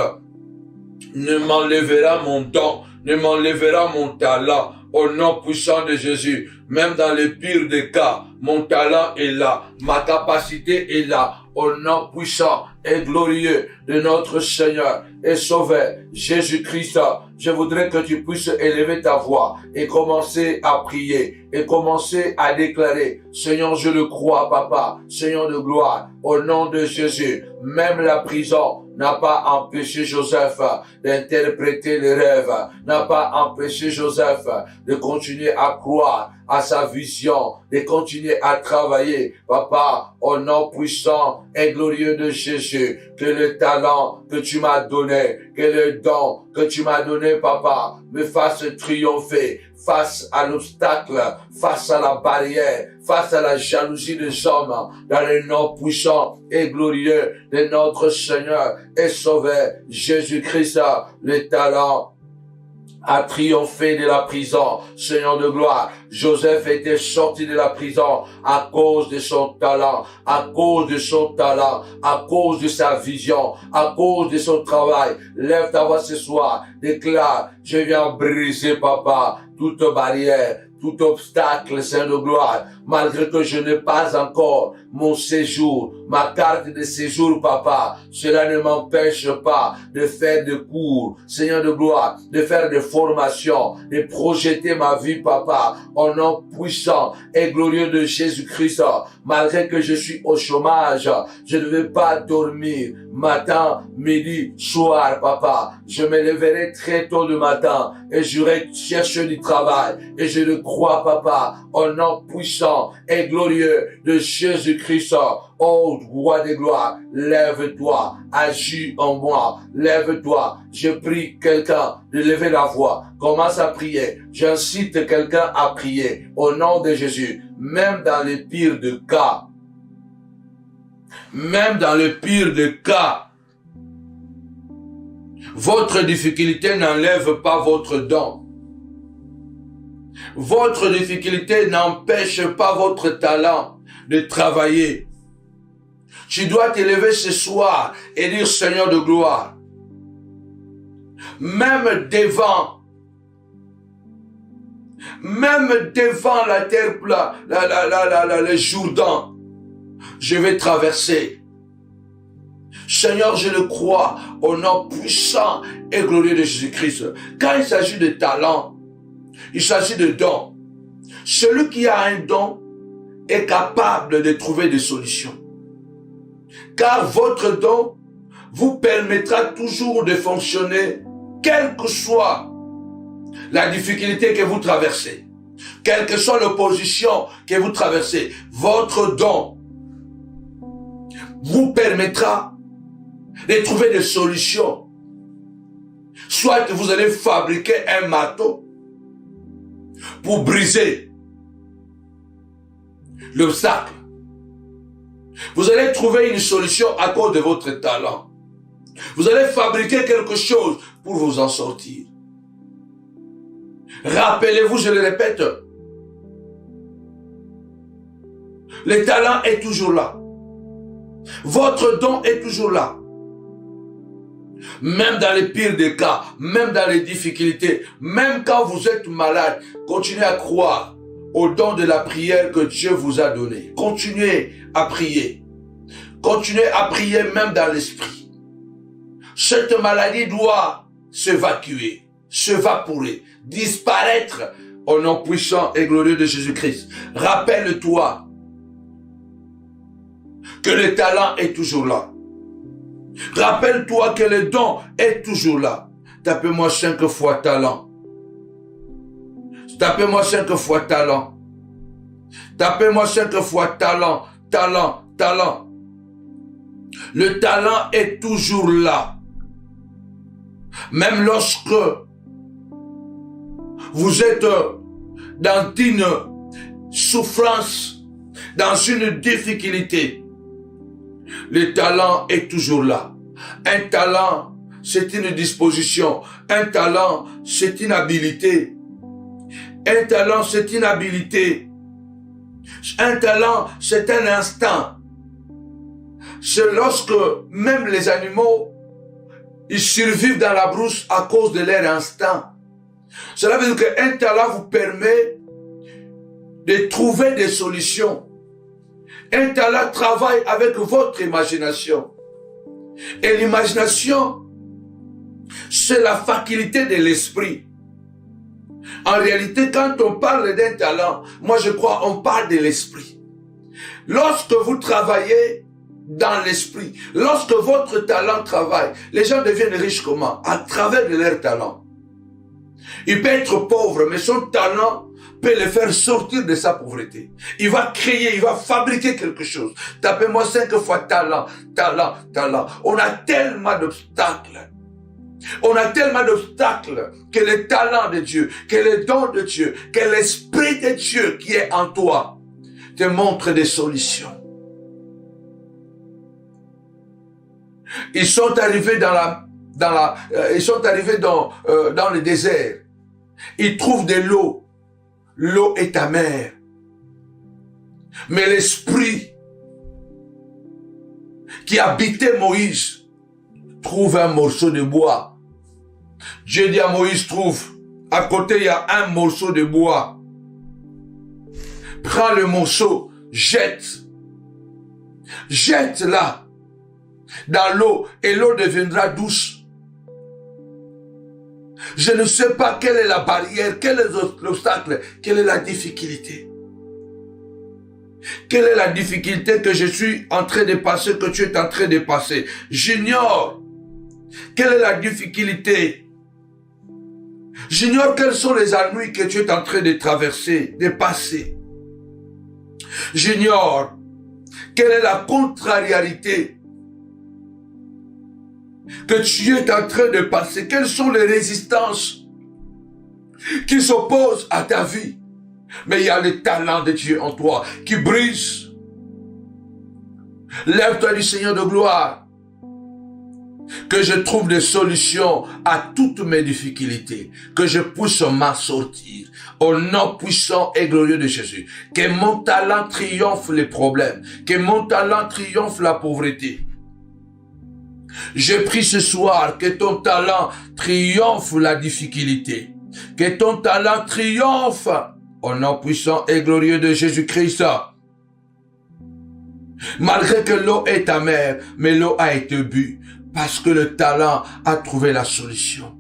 ne m'enlèvera mon don, ne m'enlèvera mon talent. Au nom puissant de Jésus, même dans le pire des cas, mon talent est là, ma capacité est là. Au nom puissant et glorieux de notre Seigneur et Sauveur Jésus-Christ, je voudrais que tu puisses élever ta voix et commencer à prier et commencer à déclarer, Seigneur, je le crois, Papa, Seigneur de gloire, au nom de Jésus, même la prison n'a pas empêché Joseph d'interpréter les rêves, n'a pas empêché Joseph de continuer à croire à sa vision, de continuer à travailler. Papa, au nom puissant et glorieux de Jésus, que le talent que tu m'as donné, que le don que tu m'as donné, papa, me fasse triompher face à l'obstacle, face à la barrière, face à la jalousie des hommes, dans le nom puissant et glorieux de notre Seigneur et Sauveur Jésus-Christ. Le talent a triomphé de la prison, Seigneur de gloire. Joseph était sorti de la prison à cause de son talent, à cause de son talent, à cause de sa vision, à cause de son travail. Lève ta voix ce soir, déclare, je viens briser, papa, toute barrière, tout obstacle, Seigneur de gloire, malgré que je n'ai pas encore mon séjour, ma carte de séjour, papa, cela ne m'empêche pas de faire des cours, Seigneur de gloire, de faire des formations, de projeter ma vie, papa, au nom puissant et glorieux de Jésus-Christ. Malgré que je suis au chômage, je ne vais pas dormir matin, midi, soir, papa. Je me lèverai très tôt le matin et j'irai chercher du travail. Et je le crois, papa, au nom puissant et glorieux de Jésus-Christ. Oh, roi de gloire, lève-toi, agis en moi, lève-toi. Je prie quelqu'un de lever la voix, commence à prier. J'incite quelqu'un à prier au nom de Jésus, même dans les pires des cas. Même dans le pire des cas, votre difficulté n'enlève pas votre don. Votre difficulté n'empêche pas votre talent de travailler. Tu dois te lever ce soir et dire, Seigneur de gloire, même devant la terre, le Jourdain, je vais traverser. Seigneur, je le crois au nom puissant et glorieux de Jésus-Christ. Quand il s'agit de talent, il s'agit de don. Celui qui a un don est capable de trouver des solutions. Car votre don vous permettra toujours de fonctionner, quelle que soit la difficulté que vous traversez, quelle que soit l'opposition que vous traversez. Votre don vous permettra de trouver des solutions. Soit que vous allez fabriquer un marteau pour briser l'obstacle. Vous allez trouver une solution à cause de votre talent. Vous allez fabriquer quelque chose pour vous en sortir. Rappelez-vous, je le répète, le talent est toujours là. Votre don est toujours là. Même dans les pires des cas, même dans les difficultés, même quand vous êtes malade, continuez à croire au don de la prière que Dieu vous a donné. Continuez à prier. Continuez à prier même dans l'esprit. Cette maladie doit s'évacuer, s'évaporer, disparaître au nom puissant et glorieux de Jésus-Christ. Rappelle-toi que le talent est toujours là. Rappelle-toi que le don est toujours là. Tapez-moi 5 fois talent. Tapez-moi 5 fois talent. Tapez-moi 5 fois talent, talent, talent. Le talent est toujours là. Même lorsque vous êtes dans une souffrance, dans une difficulté, le talent est toujours là. Un talent, c'est une disposition. Un talent, c'est une habilité. Un talent, c'est une habilité. Un talent, c'est un instinct. C'est lorsque même les animaux, ils survivent dans la brousse à cause de leur instinct. Cela veut dire qu'un talent vous permet de trouver des solutions. Un talent travaille avec votre imagination. Et l'imagination, c'est la faculté de l'esprit. En réalité, quand on parle d'un talent, moi je crois on parle de l'esprit. Lorsque vous travaillez dans l'esprit. Lorsque votre talent travaille, les gens deviennent riches comment? À travers de leur talent. Il peut être pauvre, mais son talent peut le faire sortir de sa pauvreté. Il va créer, il va fabriquer quelque chose. Tapez-moi 5 fois talent, talent, talent. On a tellement d'obstacles. On a tellement d'obstacles que le talent de Dieu, que le don de Dieu, que l'esprit de Dieu qui est en toi te montre des solutions. Ils sont arrivés dans le désert. Ils trouvent de l'eau. L'eau est amère. Mais l'esprit qui habitait Moïse trouve un morceau de bois. Dieu dit à Moïse, trouve. À côté, il y a un morceau de bois. Prends le morceau, jette. Jette-la dans l'eau et l'eau deviendra douce. Je ne sais pas quelle est la barrière, quel est l'obstacle, quelle est la difficulté. Quelle est la difficulté que je suis en train de passer, que tu es en train de passer? J'ignore. Quelle est la difficulté? J'ignore quels sont les ennuis que tu es en train de traverser, de passer. J'ignore quelle est la contrariété que tu es en train de passer. Quelles sont les résistances qui s'opposent à ta vie. Mais il y a le talent de Dieu en toi qui brise. Lève-toi du Seigneur de gloire. Que je trouve des solutions à toutes mes difficultés. Que je puisse m'en sortir. Au nom puissant et glorieux de Jésus. Que mon talent triomphe les problèmes. Que mon talent triomphe la pauvreté. Je prie ce soir que ton talent triomphe la difficulté. Que ton talent triomphe au nom puissant et glorieux de Jésus-Christ. Malgré que l'eau est amère, mais l'eau a été bue. Parce que le talent a trouvé la solution.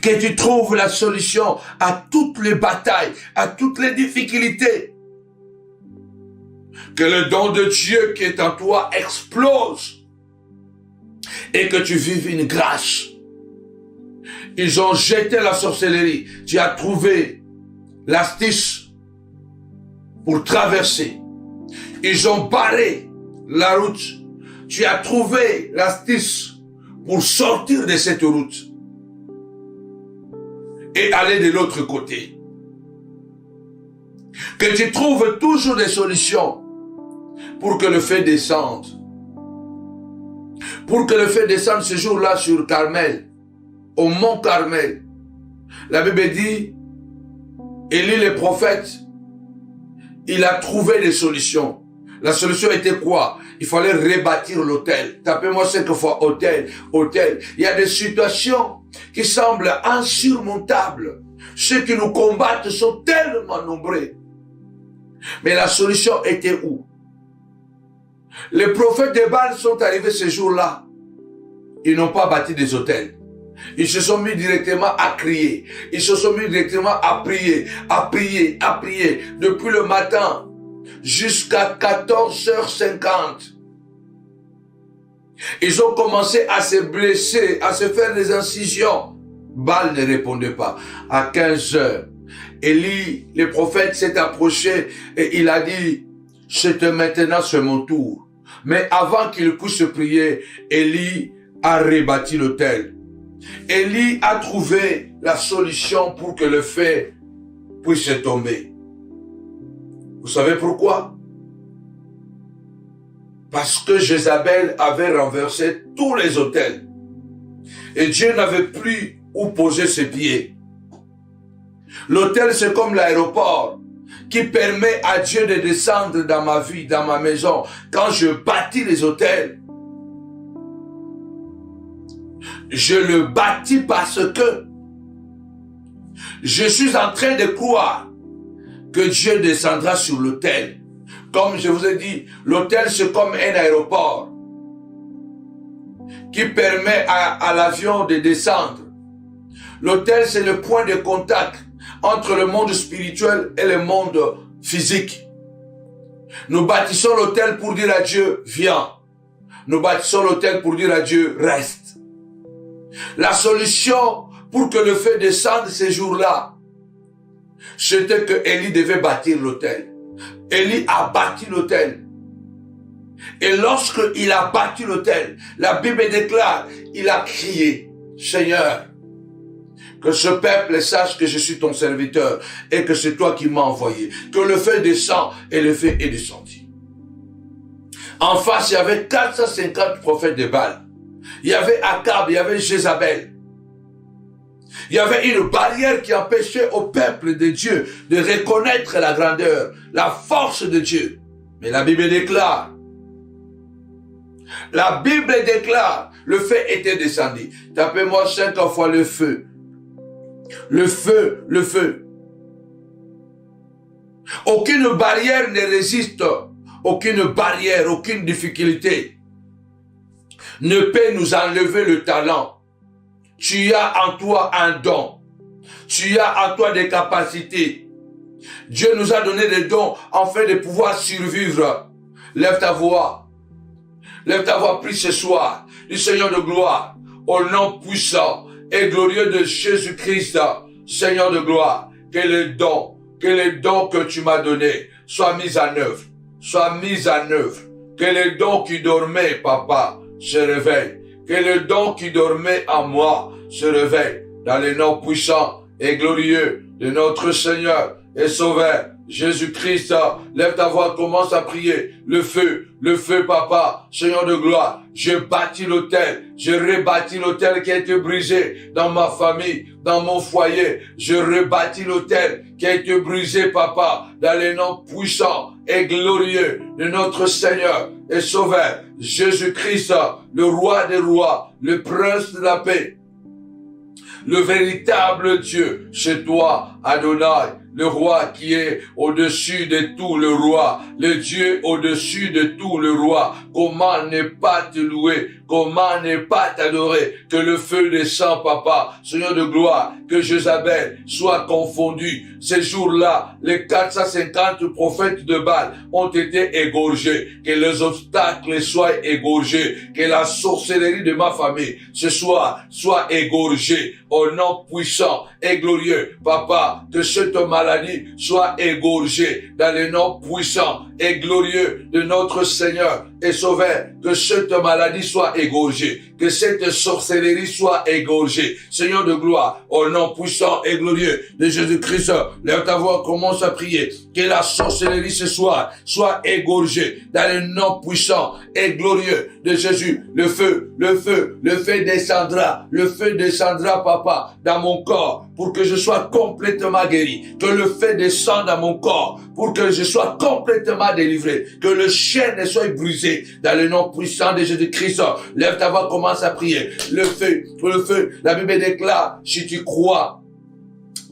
Que tu trouves la solution à toutes les batailles, à toutes les difficultés. Que le don de Dieu qui est en toi explose. Et que tu vives une grâce. Ils ont jeté la sorcellerie. Tu as trouvé l'astuce pour traverser. Ils ont barré la route. Tu as trouvé l'astuce pour sortir de cette route et aller de l'autre côté. Que tu trouves toujours des solutions pour que le feu descende. Pour que le feu descende ce jour-là sur Carmel, au mont Carmel. La Bible dit, Élie le prophète, il a trouvé des solutions. La solution était quoi? Il fallait rebâtir l'autel. Tapez-moi 5 fois autel, autel. Il y a des situations qui semblent insurmontables. Ceux qui nous combattent sont tellement nombreux. Mais la solution était où? Les prophètes de Baal sont arrivés ce jour-là. Ils n'ont pas bâti des autels. Ils se sont mis directement à crier. Ils se sont mis directement à prier, à prier, à prier. Depuis le matin jusqu'à 14h50. Ils ont commencé à se blesser, à se faire des incisions. Baal ne répondait pas. À 15h, Élie, le prophète, s'est approché et il a dit, c'est maintenant c'est mon tour. Mais avant qu'il puisse prier, Élie a rebâti l'autel. Élie a trouvé la solution pour que le feu puisse tomber. Vous savez pourquoi? Parce que Jézabel avait renversé tous les autels. Et Dieu n'avait plus où poser ses pieds. L'autel, c'est comme l'aéroport qui permet à Dieu de descendre dans ma vie, dans ma maison. Quand je bâtis les autels, je le bâtis parce que je suis en train de croire que Dieu descendra sur l'autel. Comme je vous ai dit, l'autel c'est comme un aéroport qui permet à l'avion de descendre. L'autel c'est le point de contact entre le monde spirituel et le monde physique. Nous bâtissons l'autel pour dire à Dieu, viens. Nous bâtissons l'autel pour dire à Dieu, reste. La solution pour que le feu descende ces jours-là, c'était que Élie devait bâtir l'autel. Élie a bâti l'autel. Et lorsqu'il a bâti l'autel, la Bible déclare, il a crié, Seigneur, que ce peuple sache que je suis ton serviteur et que c'est toi qui m'as envoyé. Que le feu descend et le feu est descendu. En face, il y avait 450 prophètes de Baal. Il y avait Akab, il y avait Jézabel. Il y avait une barrière qui empêchait au peuple de Dieu de reconnaître la grandeur, la force de Dieu. Mais la Bible déclare, le feu était descendu. Tapez-moi 5 fois le feu. Le feu, le feu. Aucune barrière ne résiste, aucune barrière, aucune difficulté ne peut nous enlever le talent. Tu as en toi un don. Tu as en toi des capacités. Dieu nous a donné des dons afin de pouvoir survivre. Lève ta voix. Lève ta voix, prie ce soir. Du Seigneur de gloire, au nom puissant et glorieux de Jésus-Christ, Seigneur de gloire, que les dons que tu m'as donnés soient mis en œuvre. Soient mis en œuvre. Que les dons qui dormaient, papa, se réveillent. Que les dons qui dormaient en moi se réveillent. Dans le nom puissant et glorieux de notre Seigneur et Sauveur, Jésus-Christ, lève ta voix, commence à prier. Le feu, papa, Seigneur de gloire. Je bâtis l'autel, je rebâtis l'autel qui a été brisé dans ma famille, dans mon foyer. Je rebâtis l'autel qui a été brisé, papa, dans le nom puissant et glorieux de notre Seigneur et Sauveur, Jésus-Christ, le roi des rois, le prince de la paix. Le véritable Dieu, c'est toi, Adonai, le roi qui est au-dessus de tout le roi, le Dieu au-dessus de tout le roi. Comment ne pas te louer, comment ne pas t'adorer, que le feu descend, papa, Seigneur de gloire, que Jézabel soit confondu. Ces jours-là, les 450 prophètes de Baal ont été égorgés, que les obstacles soient égorgés, que la sorcellerie de ma famille ce soir soit égorgée, au nom puissant et glorieux, papa, que cette maladie soit égorgée dans le nom puissant et glorieux de notre Seigneur et Sauveur, que cette maladie soit égorgée, que cette sorcellerie soit égorgée. Seigneur de gloire, au nom puissant et glorieux de Jésus-Christ, lève ta voix, commence à prier, que la sorcellerie ce soir soit égorgée dans le nom puissant et glorieux de Jésus. Le feu descendra, papa, dans mon corps, pour que je sois complètement guéri. Que le feu descende dans mon corps, pour que je sois complètement délivré. Que le chaîne soit brisé dans le nom puissant de Jésus-Christ. Lève ta voix, commence à prier. Le feu, la Bible déclare, si tu crois,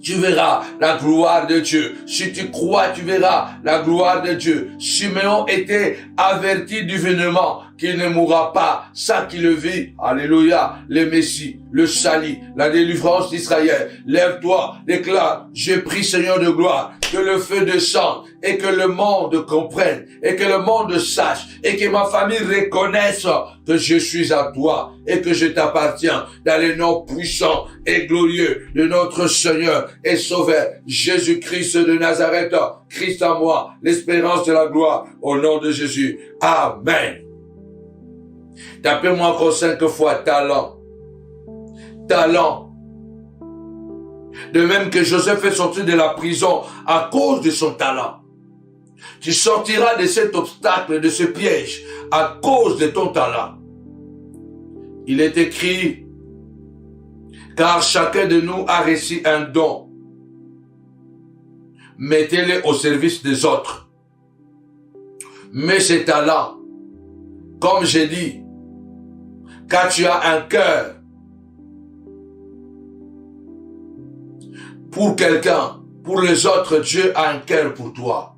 tu verras la gloire de Dieu. Si tu crois, tu verras la gloire de Dieu. Simeon était averti divinement qu'il ne mourra pas, ça qui le vit. Alléluia, le Messie, le salut, la délivrance d'Israël. Lève-toi, déclare, je prie Seigneur de gloire, que le feu descende et que le monde comprenne et que le monde sache et que ma famille reconnaisse que je suis à toi et que je t'appartiens dans le nom puissant et glorieux de notre Seigneur et Sauveur Jésus-Christ de Nazareth. Christ en moi, l'espérance de la gloire, au nom de Jésus. Amen. Tapez-moi encore 5 fois talent. Talent. De même que Joseph est sorti de la prison à cause de son talent. Tu sortiras de cet obstacle, de ce piège, à cause de ton talent. Il est écrit, car chacun de nous a reçu un don. Mettez-le au service des autres. Mais ces talents, comme j'ai dit, quand tu as un cœur pour quelqu'un, pour les autres, Dieu a un cœur pour toi.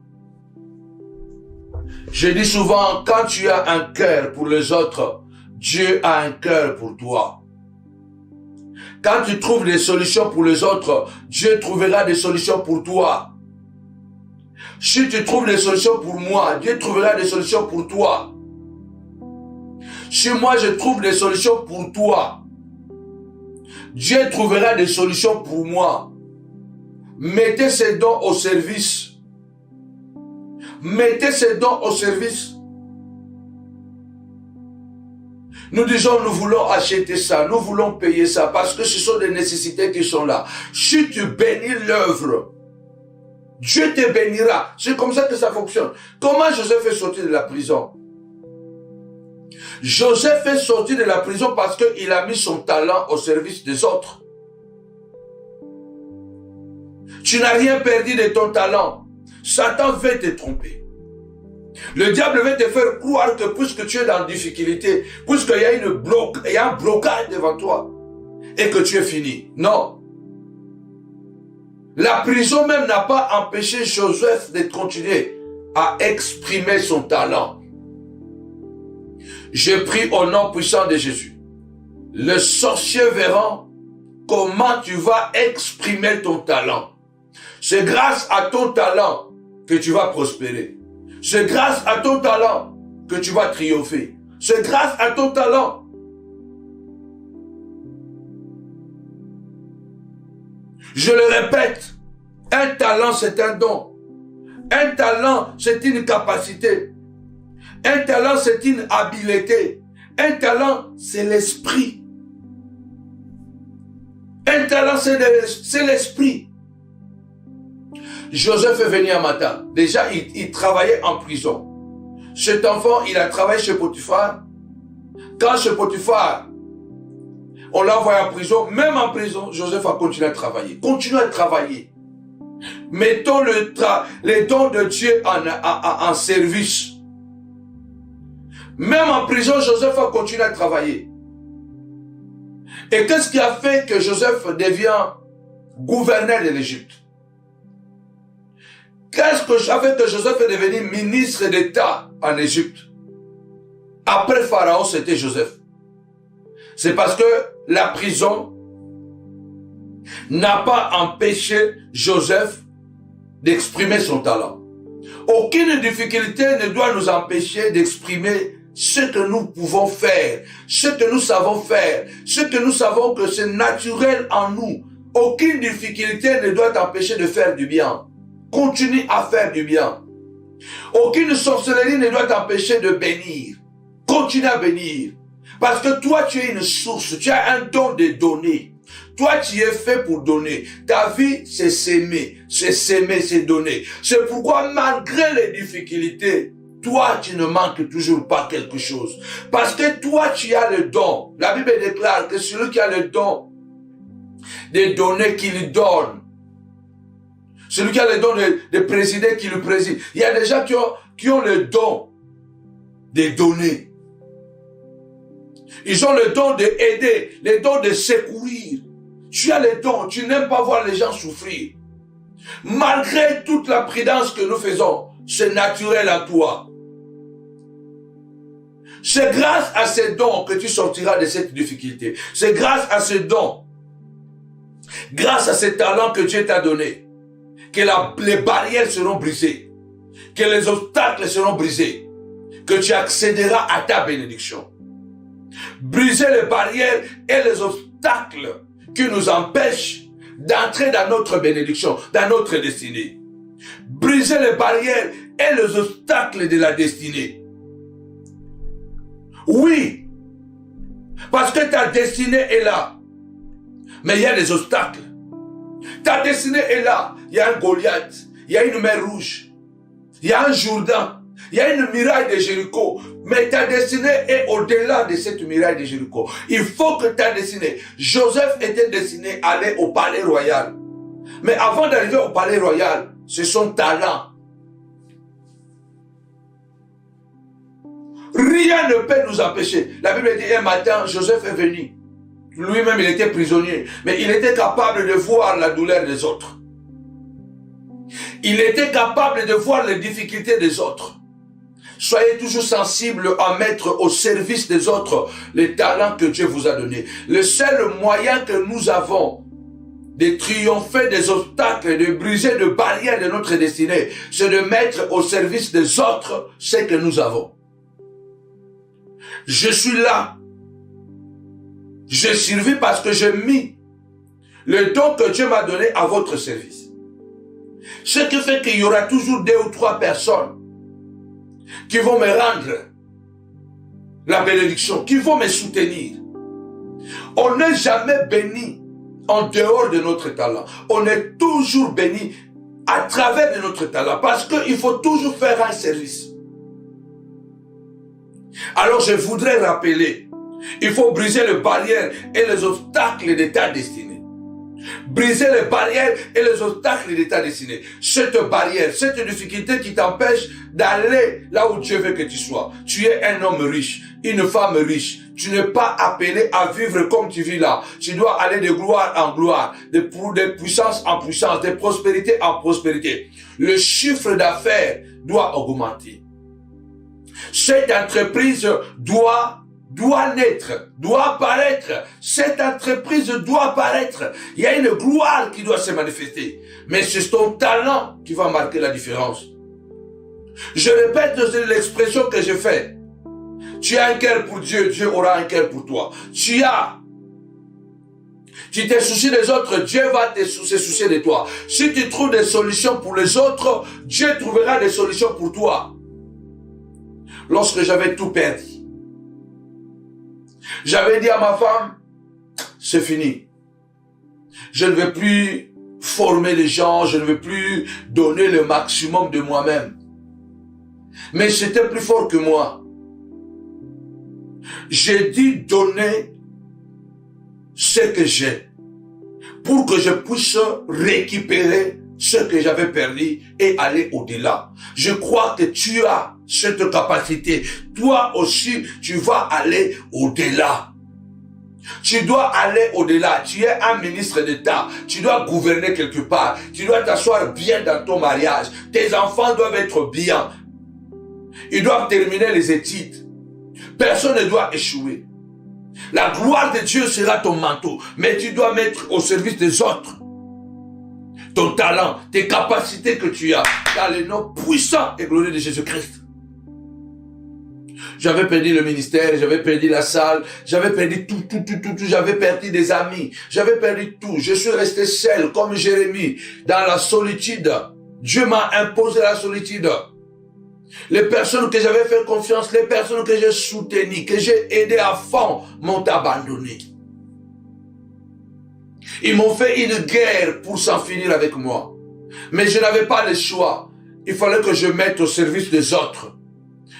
Je dis souvent, quand tu as un cœur pour les autres, Dieu a un cœur pour toi. Quand tu trouves des solutions pour les autres, Dieu trouvera des solutions pour toi. Si tu trouves des solutions pour moi, Dieu trouvera des solutions pour toi. Si moi je trouve des solutions pour toi, Dieu trouvera des solutions pour moi. Mettez ces dons au service. Mettez ces dons au service. Nous disons, nous voulons acheter ça, nous voulons payer ça, parce que ce sont des nécessités qui sont là. Si tu bénis l'œuvre, Dieu te bénira. C'est comme ça que ça fonctionne. Comment Joseph est sorti de la prison? Joseph est sorti de la prison parce qu'il a mis son talent au service des autres. Tu n'as rien perdu de ton talent. Satan veut te tromper. Le diable veut te faire croire que puisque tu es dans la difficulté, puisqu'il y a un blocage devant toi, et que tu es fini. Non. La prison même n'a pas empêché Joseph de continuer à exprimer son talent. Je prie au nom puissant de Jésus. Les sorciers verront comment tu vas exprimer ton talent. C'est grâce à ton talent que tu vas prospérer. C'est grâce à ton talent que tu vas triompher. C'est grâce à ton talent. Je le répète, un talent c'est un don. Un talent c'est une capacité. Un talent c'est une habileté. Un talent c'est l'esprit. Un talent c'est l'esprit. Joseph est venu un matin. Déjà, il travaillait en prison. Cet enfant, il a travaillé chez Potiphar. Quand chez Potiphar, on l'a envoyé en prison, même en prison, Joseph a continué à travailler. Continue à travailler. Mettons les dons de Dieu en service. Même en prison, Joseph a continué à travailler. Et qu'est-ce qui a fait que Joseph devient gouverneur de l'Égypte? Qu'est-ce que fait que Joseph est devenu ministre d'État en Égypte? Après Pharaon, c'était Joseph. C'est parce que la prison n'a pas empêché Joseph d'exprimer son talent. Aucune difficulté ne doit nous empêcher d'exprimer ce que nous pouvons faire, ce que nous savons faire, ce que nous savons que c'est naturel en nous. Aucune difficulté ne doit t'empêcher de faire du bien. Continue à faire du bien. Aucune sorcellerie ne doit t'empêcher de bénir. Continue à bénir. Parce que toi, tu es une source. Tu as un don de donner. Toi, tu es fait pour donner. Ta vie, c'est s'aimer. C'est s'aimer, c'est donner. C'est pourquoi, malgré les difficultés, toi, tu ne manques toujours pas quelque chose. Parce que toi, tu as le don. La Bible déclare que celui qui a le don de donner, qu'il donne. Celui qui a le don de présider, qui le préside. Il y a des gens qui ont le don de donner. Ils ont le don d'aider, le don de secourir. Tu as le don, tu n'aimes pas voir les gens souffrir. Malgré toute la prudence que nous faisons, c'est naturel à toi. C'est grâce à ces dons que tu sortiras de cette difficulté. C'est grâce à ces dons, grâce à ces talents que Dieu t'a donné, que les barrières seront brisées, que les obstacles seront brisés, que tu accéderas à ta bénédiction. Briser les barrières et les obstacles qui nous empêchent d'entrer dans notre bénédiction, dans notre destinée. Briser les barrières et les obstacles de la destinée. Oui, parce que ta destinée est là, mais il y a des obstacles. Ta destinée est là. Il y a un Goliath, il y a une mer rouge, il y a un Jourdain, il y a une muraille de Jéricho. Mais ta destinée est au-delà de cette muraille de Jéricho. Il faut que ta destinée... Joseph était destiné à aller au palais royal. Mais avant d'arriver au palais royal, c'est son talent. Rien ne peut nous empêcher. La Bible dit un matin, Joseph est venu. Lui-même, il était prisonnier. Mais il était capable de voir la douleur des autres. Il était capable de voir les difficultés des autres. Soyez toujours sensibles à mettre au service des autres les talents que Dieu vous a donnés. Le seul moyen que nous avons de triompher des obstacles, de briser les barrières de notre destinée, c'est de mettre au service des autres ce que nous avons. Je suis là. J'ai servi parce que j'ai mis le don que Dieu m'a donné à votre service. Ce qui fait qu'il y aura toujours 2 ou 3 personnes qui vont me rendre la bénédiction, qui vont me soutenir. On n'est jamais béni en dehors de notre talent. On est toujours béni à travers de notre talent parce qu'il faut toujours faire un service. Alors je voudrais rappeler, il faut briser les barrières et les obstacles de ta destinée. Briser les barrières et les obstacles de ta destinée. Cette barrière, cette difficulté qui t'empêche d'aller là où Dieu veut que tu sois. Tu es un homme riche, une femme riche. Tu n'es pas appelé à vivre comme tu vis là. Tu dois aller de gloire en gloire, de puissance en puissance, de prospérité en prospérité. Le chiffre d'affaires doit augmenter. Cette entreprise doit naître, doit apparaître. Cette entreprise doit apparaître. Il y a une gloire qui doit se manifester. Mais c'est ton talent qui va marquer la différence. Je répète l'expression que je fais. Tu as un cœur pour Dieu, Dieu aura un cœur pour toi. Tu te soucies des autres, Dieu va se soucier de toi. Si tu trouves des solutions pour les autres, Dieu trouvera des solutions pour toi. Lorsque j'avais tout perdu, j'avais dit à ma femme, c'est fini. Je ne vais plus former les gens, je ne vais plus donner le maximum de moi-même. Mais c'était plus fort que moi. J'ai dit donner ce que j'ai pour que je puisse récupérer ce que j'avais perdu et aller au-delà. Je crois que tu as cette capacité. Toi aussi, tu vas aller au-delà. Tu dois aller au-delà. Tu es un ministre d'État. Tu dois gouverner quelque part. Tu dois t'asseoir bien dans ton mariage. Tes enfants doivent être bien. Ils doivent terminer les études. Personne ne doit échouer. La gloire de Dieu sera ton manteau. Mais tu dois mettre au service des autres ton talent, tes capacités que tu as, dans le nom puissant et glorieux de Jésus-Christ. J'avais perdu le ministère, j'avais perdu la salle, j'avais perdu tout, j'avais perdu des amis, j'avais perdu tout. Je suis resté seul comme Jérémie, dans la solitude. Dieu m'a imposé la solitude. Les personnes que j'avais fait confiance, les personnes que j'ai soutenues, que j'ai aidées à fond, m'ont abandonné. Ils m'ont fait une guerre pour s'en finir avec moi. Mais je n'avais pas le choix. Il fallait que je mette au service des autres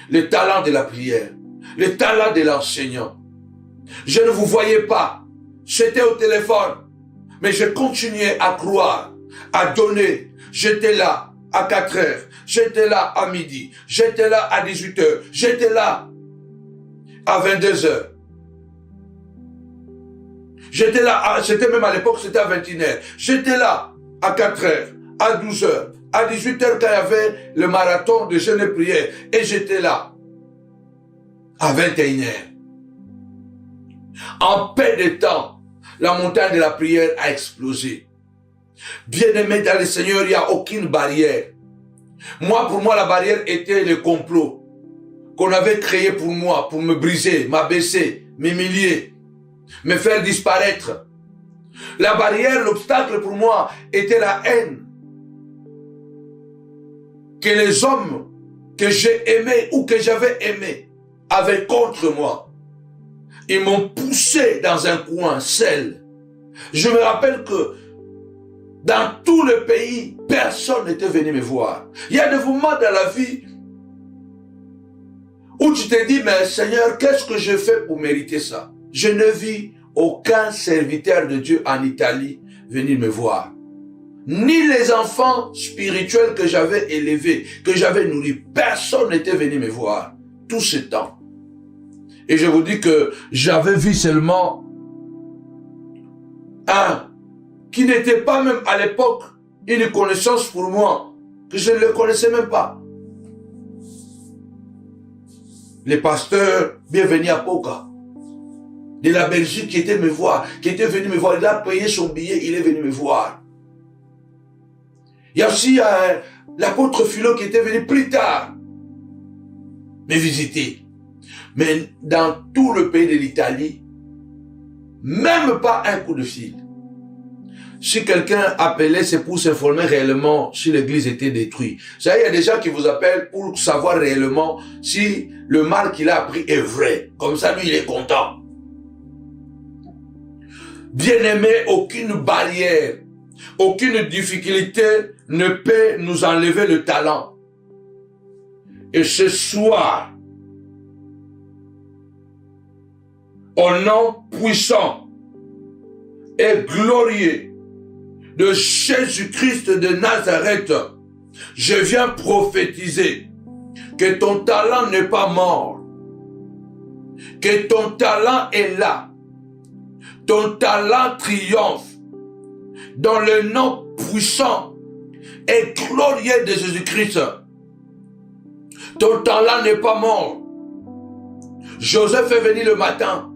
le talent de la prière, le talent de l'enseignant. Je ne vous voyais pas. J'étais au téléphone. Mais je continuais à croire, à donner. J'étais là à 4 heures. J'étais là à midi. J'étais là à 18 heures. J'étais là à 22 heures. J'étais là, c'était même à l'époque, c'était à 21h. J'étais là à 4h, à 12h, à 18h quand il y avait le marathon de jeûne et prière. Et j'étais là à 21h. En peu de temps, la montagne de la prière a explosé. Bien-aimé dans le Seigneur, il n'y a aucune barrière. Pour moi, la barrière était le complot qu'on avait créé pour moi, pour me briser, m'abaisser, m'humilier, me faire disparaître. La barrière, l'obstacle pour moi était la haine que les hommes que j'ai aimés ou que j'avais aimés avaient contre moi. Ils m'ont poussé dans un coin seul. Je me rappelle que dans tout le pays, personne n'était venu me voir. Il y a des moments dans la vie où tu te dis, mais Seigneur, qu'est-ce que je fais pour mériter ça? Je ne vis aucun serviteur de Dieu en Italie venir me voir. Ni les enfants spirituels que j'avais élevés, que j'avais nourris. Personne n'était venu me voir tout ce temps. Et je vous dis que j'avais vu seulement un qui n'était pas même à l'époque une connaissance pour moi, que je ne le connaissais même pas. Le pasteur, bienvenue à Poca. de la Belgique qui était me voir, qui était venu me voir. Il a payé son billet, il est venu me voir. Il y a aussi l'apôtre Philo qui était venu plus tard me visiter. Mais dans tout le pays de l'Italie, même pas un coup de fil. Si quelqu'un appelait, c'est pour s'informer réellement si l'église était détruite. Vous savez, il y a des gens qui vous appellent pour savoir réellement si le mal qu'il a appris est vrai. Comme ça, lui, il est content. Bien-aimé, aucune barrière, aucune difficulté ne peut nous enlever le talent. Et ce soir, au nom puissant et glorieux de Jésus-Christ de Nazareth, je viens prophétiser que ton talent n'est pas mort, que ton talent est là, ton talent triomphe dans le nom puissant et glorieux de Jésus-Christ. Ton talent n'est pas mort. Joseph est venu le matin.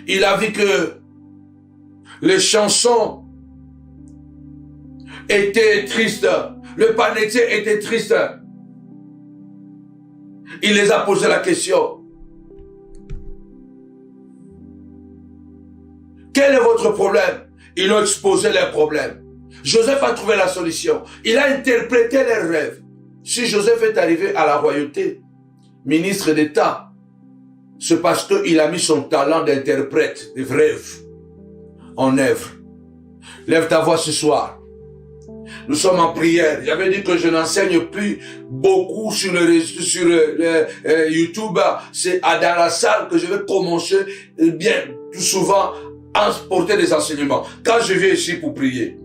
Il a vu que les chansons étaient tristes. Le panetier était triste. Il les a posé la question. Quel est votre problème? Ils ont exposé leurs problèmes. Joseph a trouvé la solution. Il a interprété leurs rêves. Si Joseph est arrivé à la royauté, ministre d'État, c'est parce qu'il a mis son talent d'interprète de rêves en œuvre. Lève ta voix ce soir. Nous sommes en prière. J'avais dit que je n'enseigne plus beaucoup sur YouTube. C'est dans la salle que je vais commencer bien tout souvent à porter des enseignements. Quand je viens ici pour prier,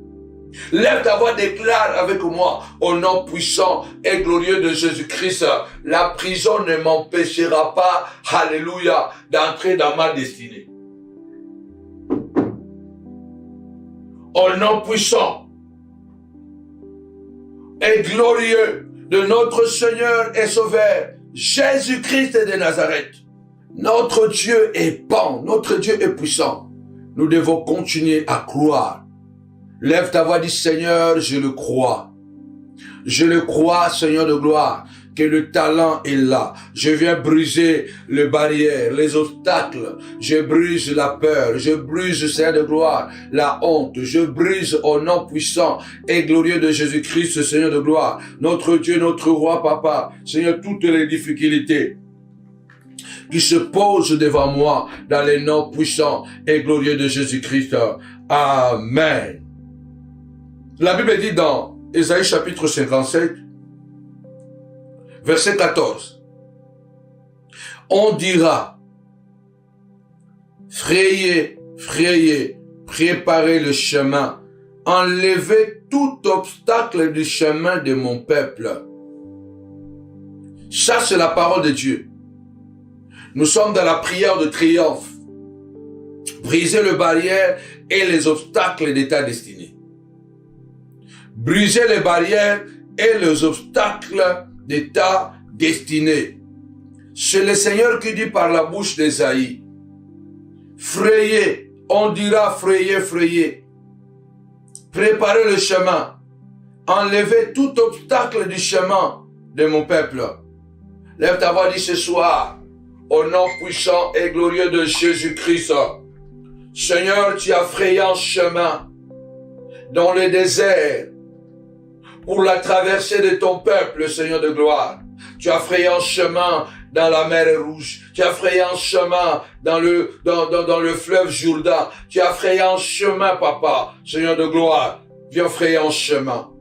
lève ta voix, déclare avec moi au nom puissant et glorieux de Jésus-Christ. La prison ne m'empêchera pas, alléluia, d'entrer dans ma destinée. Au nom puissant et glorieux de notre Seigneur et Sauveur, Jésus-Christ de Nazareth. Notre Dieu est bon, notre Dieu est puissant. Nous devons continuer à croire. Lève ta voix, dis Seigneur, je le crois. Je le crois, Seigneur de gloire, que le talent est là. Je viens briser les barrières, les obstacles. Je brise la peur. Je brise, Seigneur de gloire, la honte. Je brise au nom puissant et glorieux de Jésus-Christ, Seigneur de gloire. Notre Dieu, notre roi, papa. Seigneur, toutes les difficultés qui se posent devant moi dans les noms puissants et glorieux de Jésus-Christ. Amen. La Bible dit dans Ésaïe chapitre 57, verset 14. On dira, frayez, frayez, préparez le chemin, enlevez tout obstacle du chemin de mon peuple. Ça, c'est la parole de Dieu. Nous sommes dans la prière de triomphe. Briser les barrières et les obstacles de ta destinée. Briser les barrières et les obstacles de ta destinée. C'est le Seigneur qui dit par la bouche d'Ésaïe. Frayez, on dira frayez, frayez. Préparez le chemin. Enlevez tout obstacle du chemin de mon peuple. Lève ta voix, dis ce soir. Au nom puissant et glorieux de Jésus-Christ. Seigneur, tu as frayé un chemin dans le désert pour la traversée de ton peuple, Seigneur de gloire. Tu as frayé un chemin dans la mer Rouge. Tu as frayé un chemin dans le fleuve Jourdain. Tu as frayé un chemin, papa, Seigneur de gloire. Viens frayer un chemin.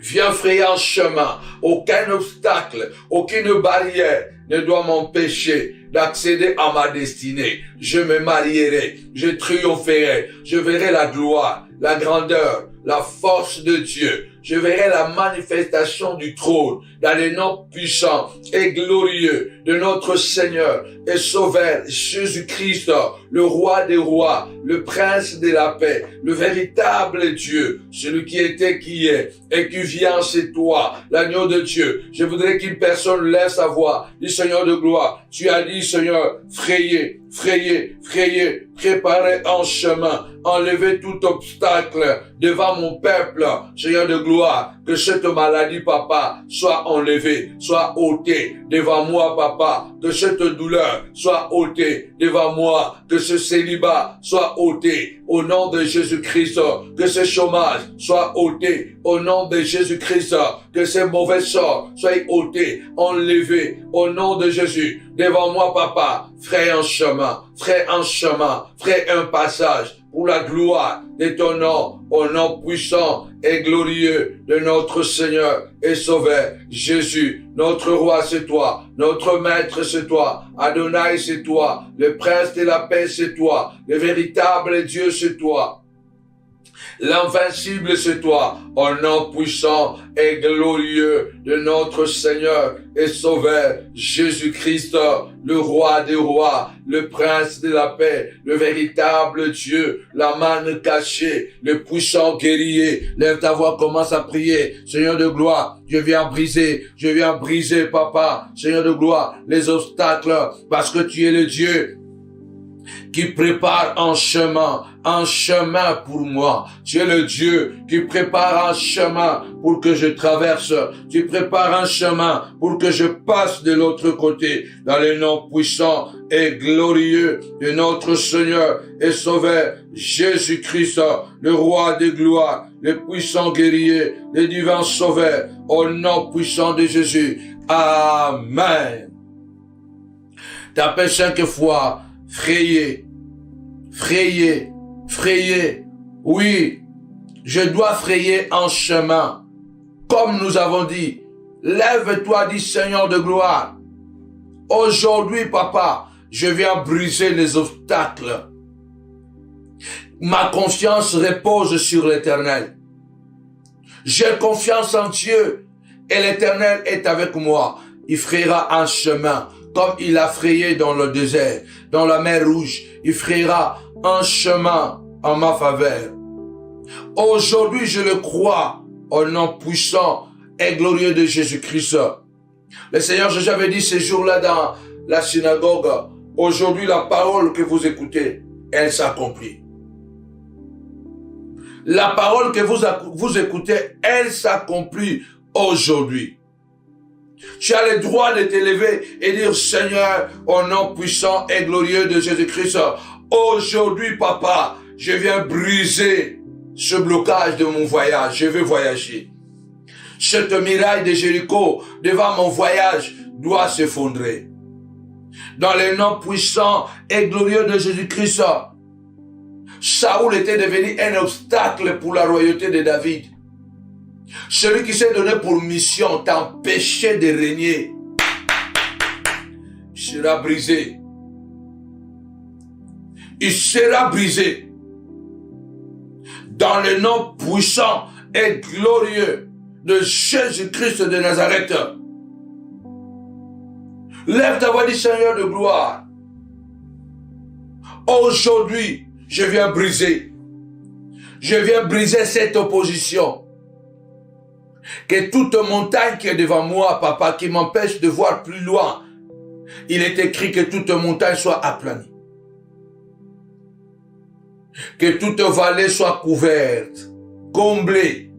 Viens frayer un chemin. Aucun obstacle, aucune barrière ne doit m'empêcher d'accéder à ma destinée. Je me marierai, je triompherai, je verrai la gloire, la grandeur, la force de Dieu. Je verrai la manifestation du trône dans les noms puissants et glorieux de notre Seigneur et Sauveur Jésus-Christ, le roi des rois, le prince de la paix, le véritable Dieu, celui qui était, qui est et qui vient, c'est toi, l'agneau de Dieu. Je voudrais qu'une personne lève sa voix, dit Seigneur de gloire, tu as dit Seigneur, frayez, frayez, frayez, préparez un chemin, enlevez tout obstacle devant mon peuple, Seigneur de gloire, que cette maladie, papa, soit enlevée, soit ôtée devant moi, papa, que cette douleur soit ôtée devant moi, que ce célibat soit ôté au nom de Jésus-Christ, que ce chômage soit ôté au nom de Jésus-Christ, que ces mauvais sorts soient ôtés, enlevés au nom de Jésus. Devant moi, papa, ferai un chemin, ferai un chemin, ferai un passage pour la gloire de ton nom, au nom puissant et glorieux de notre Seigneur et Sauveur Jésus. Notre roi, c'est toi. Notre maître, c'est toi. Adonai, c'est toi. Le prince de la paix, c'est toi. Le véritable Dieu, c'est toi. L'invincible, c'est toi, au nom puissant et glorieux de notre Seigneur et Sauveur Jésus-Christ, le roi des rois, le prince de la paix, le véritable Dieu, la manne cachée, le puissant guerrier. Lève ta voix, commence à prier. Seigneur de gloire, je viens briser, papa, Seigneur de gloire, les obstacles, parce que tu es le Dieu qui prépare un chemin pour moi. Tu es le Dieu qui prépare un chemin pour que je traverse. Tu prépares un chemin pour que je passe de l'autre côté. Dans le nom puissant et glorieux de notre Seigneur et Sauveur Jésus-Christ, le roi de gloire, le puissant guerrier, le divin Sauveur, au nom puissant de Jésus. Amen. Tapez 5 fois. Frayez, frayez, frayez. Oui, je dois frayer un chemin. Comme nous avons dit, lève-toi, dit Seigneur de gloire. Aujourd'hui, papa, je viens briser les obstacles. Ma confiance repose sur l'Éternel. J'ai confiance en Dieu et l'Éternel est avec moi. Il frayera un chemin. Comme il a frayé dans le désert, dans la mer Rouge, il frayera un chemin en ma faveur. Aujourd'hui, je le crois, au nom puissant et glorieux de Jésus-Christ. Le Seigneur Jésus avait dit ces jours-là dans la synagogue, aujourd'hui, la parole que vous écoutez, elle s'accomplit. La parole que vous écoutez, elle s'accomplit aujourd'hui. Tu as le droit de t'élever et dire, Seigneur, au nom puissant et glorieux de Jésus-Christ, aujourd'hui, papa, je viens briser ce blocage de mon voyage. Je veux voyager. Cette muraille de Jéricho devant mon voyage doit s'effondrer. Dans le nom puissant et glorieux de Jésus-Christ, Saoul était devenu un obstacle pour la royauté de David. Celui qui s'est donné pour mission t'empêcher de régner sera brisé. Il sera brisé. Dans le nom puissant et glorieux de Jésus-Christ de Nazareth. Lève ta voix, dit Seigneur de gloire. Aujourd'hui, je viens briser. Je viens briser cette opposition. Que toute montagne qui est devant moi, papa, qui m'empêche de voir plus loin, il est écrit que toute montagne soit aplanie. Que toute vallée soit couverte, comblée.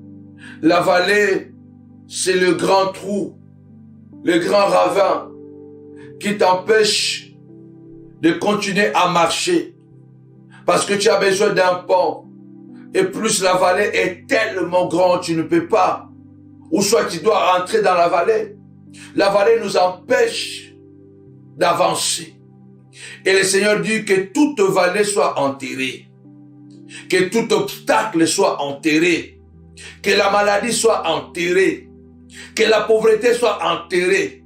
La vallée, c'est le grand trou, le grand ravin qui t'empêche de continuer à marcher. Parce que tu as besoin d'un pont. Et plus la vallée est tellement grande, tu ne peux pas. Ou soit tu dois rentrer dans la vallée. La vallée nous empêche d'avancer. Et le Seigneur dit que toute vallée soit enterrée. Que tout obstacle soit enterré. Que la maladie soit enterrée. Que la pauvreté soit enterrée.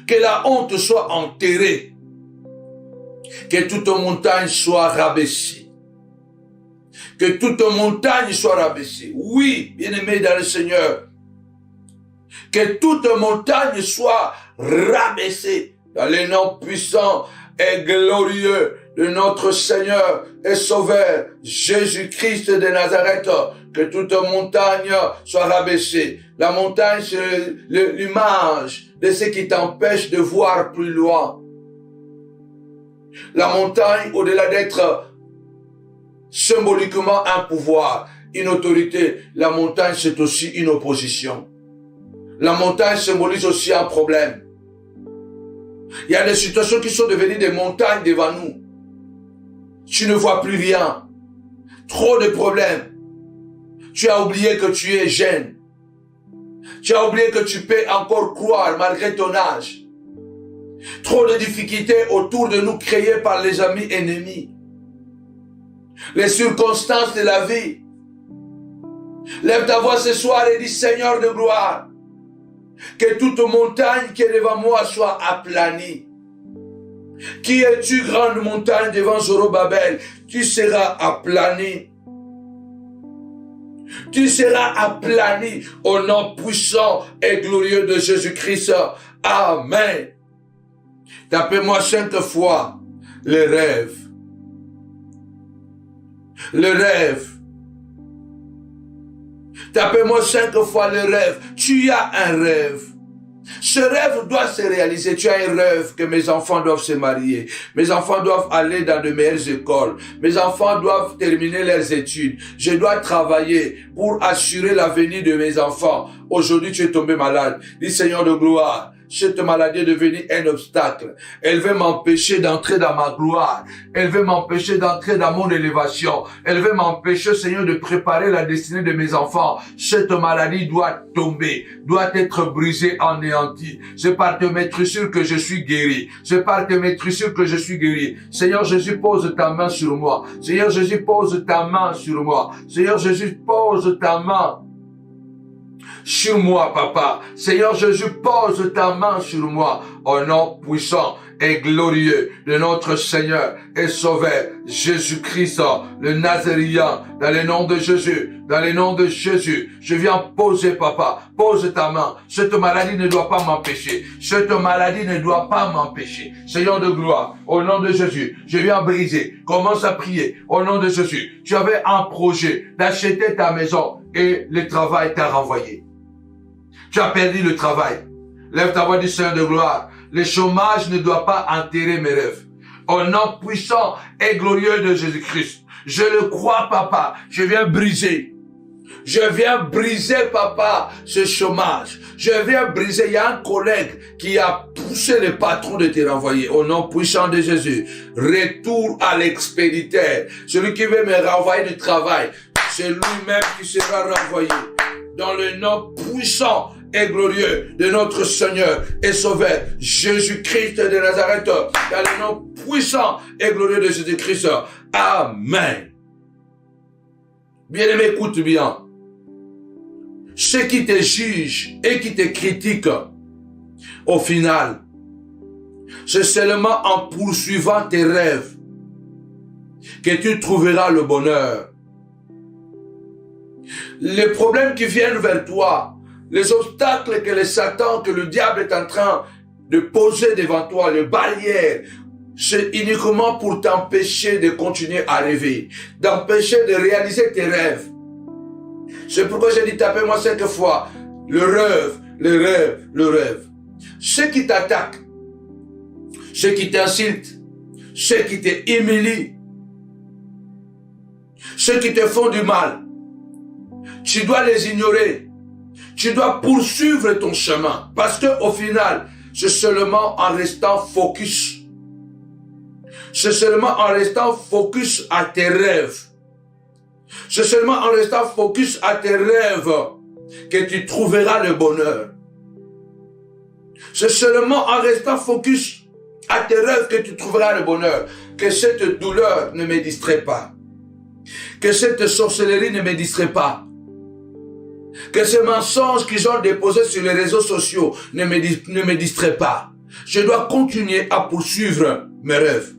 Que la honte soit enterrée. Que toute montagne soit rabaissée. Que toute montagne soit rabaissée. Oui, bien-aimés dans le Seigneur. Que toute montagne soit rabaissée dans le nom puissant et glorieux de notre Seigneur et Sauveur, Jésus-Christ de Nazareth. Que toute montagne soit rabaissée. La montagne, c'est l'image de ce qui t'empêche de voir plus loin. La montagne, au-delà d'être symboliquement un pouvoir, une autorité, la montagne, c'est aussi une opposition. La montagne symbolise aussi un problème. Il y a des situations qui sont devenues des montagnes devant nous. Tu ne vois plus rien. Trop de problèmes. Tu as oublié que tu es jeune. Tu as oublié que tu peux encore croire malgré ton âge. Trop de difficultés autour de nous créées par les amis ennemis. Les circonstances de la vie. Lève ta voix ce soir et dis Seigneur de gloire, que toute montagne qui est devant moi soit aplanie. Qui es-tu, grande montagne devant Zorobabel? Tu seras aplani. Tu seras aplani au nom puissant et glorieux de Jésus-Christ. Amen. Tapez-moi 5 fois le rêve. Le rêve. Tapez-moi 5 fois le rêve. Tu as un rêve. Ce rêve doit se réaliser. Tu as un rêve que mes enfants doivent se marier. Mes enfants doivent aller dans de meilleures écoles. Mes enfants doivent terminer leurs études. Je dois travailler pour assurer l'avenir de mes enfants. Aujourd'hui, tu es tombé malade. Dis Seigneur de gloire, cette maladie est devenue un obstacle. Elle veut m'empêcher d'entrer dans ma gloire. Elle veut m'empêcher d'entrer dans mon élévation. Elle veut m'empêcher, Seigneur, de préparer la destinée de mes enfants. Cette maladie doit tomber, doit être brisée, anéantie. C'est par tes maîtrissures que je suis guéri. C'est par tes maîtrissures que je suis guéri. Seigneur Jésus, pose ta main sur moi. Seigneur Jésus, pose ta main sur moi. Seigneur Jésus, pose ta main sur moi, papa. Seigneur Jésus, pose ta main sur moi, au nom puissant et glorieux de notre Seigneur et Sauveur, Jésus-Christ, le Nazaréen, dans le nom de Jésus, dans le nom de Jésus. Je viens poser, papa, pose ta main. Cette maladie ne doit pas m'empêcher. Cette maladie ne doit pas m'empêcher. Seigneur de gloire, au nom de Jésus, je viens briser. Commence à prier, au nom de Jésus. Tu avais un projet d'acheter ta maison et le travail t'a renvoyé. Tu as perdu le travail. Lève ta voix du Seigneur de gloire. Le chômage ne doit pas enterrer mes rêves. Au nom puissant et glorieux de Jésus-Christ. Je le crois, papa. Je viens briser. Je viens briser, papa, ce chômage. Je viens briser. Il y a un collègue qui a poussé le patron de te renvoyer. Au nom puissant de Jésus. Retour à l'expéditeur. Celui qui veut me renvoyer du travail, c'est lui-même qui sera renvoyé. Dans le nom puissant et glorieux de notre Seigneur et Sauveur, Jésus-Christ de Nazareth, dans le nom puissant et glorieux de Jésus-Christ. Amen. Bien-aimé, écoute bien. Ceux qui te jugent et qui te critiquent, au final, c'est seulement en poursuivant tes rêves que tu trouveras le bonheur. Les problèmes qui viennent vers toi, les obstacles que le Satan, que le diable est en train de poser devant toi, les barrières, c'est uniquement pour t'empêcher de continuer à rêver, d'empêcher de réaliser tes rêves. C'est pourquoi j'ai dit tapez-moi 5 fois. Le rêve, le rêve, le rêve. Ceux qui t'attaquent, ceux qui t'insultent, ceux qui t'humilient, ceux qui te font du mal, tu dois les ignorer. Tu dois poursuivre ton chemin. Parce que au final, c'est seulement en restant focus. C'est seulement en restant focus à tes rêves. C'est seulement en restant focus à tes rêves que tu trouveras le bonheur. C'est seulement en restant focus à tes rêves que tu trouveras le bonheur. Que cette douleur ne me distrait pas. Que cette sorcellerie ne me distrait pas. Que ces mensonges qu'ils ont déposés sur les réseaux sociaux ne me distraient pas. Je dois continuer à poursuivre mes rêves.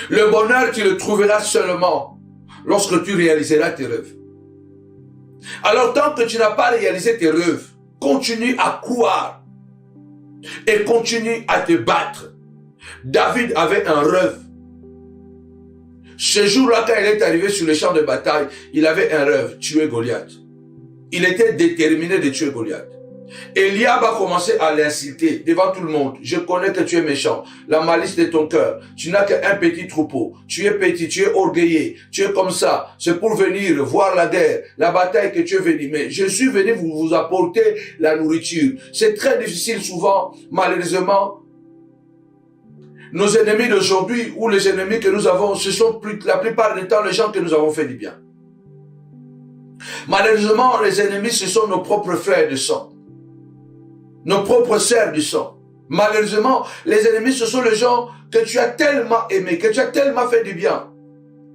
Le bonheur, tu le trouveras seulement lorsque tu réaliseras tes rêves. Alors, tant que tu n'as pas réalisé tes rêves, continue à croire et continue à te battre. David avait un rêve. Ce jour-là, quand il est arrivé sur le champ de bataille, il avait un rêve, tuer Goliath. Il était déterminé de tuer Goliath. Eliab a commencé à l'insulter devant tout le monde. Je connais que tu es méchant. La malice de ton cœur. Tu n'as qu'un petit troupeau. Tu es petit, tu es orgueilleux. Tu es comme ça. C'est pour venir voir la guerre, la bataille que tu es venu. Mais je suis venu vous apporter la nourriture. C'est très difficile souvent, malheureusement. Nos ennemis d'aujourd'hui ou les ennemis que nous avons, ce sont la plupart du temps les gens que nous avons fait du bien. Malheureusement, les ennemis, ce sont nos propres frères de sang. Nos propres sœurs du sang. Malheureusement, les ennemis, ce sont les gens que tu as tellement aimés, que tu as tellement fait du bien.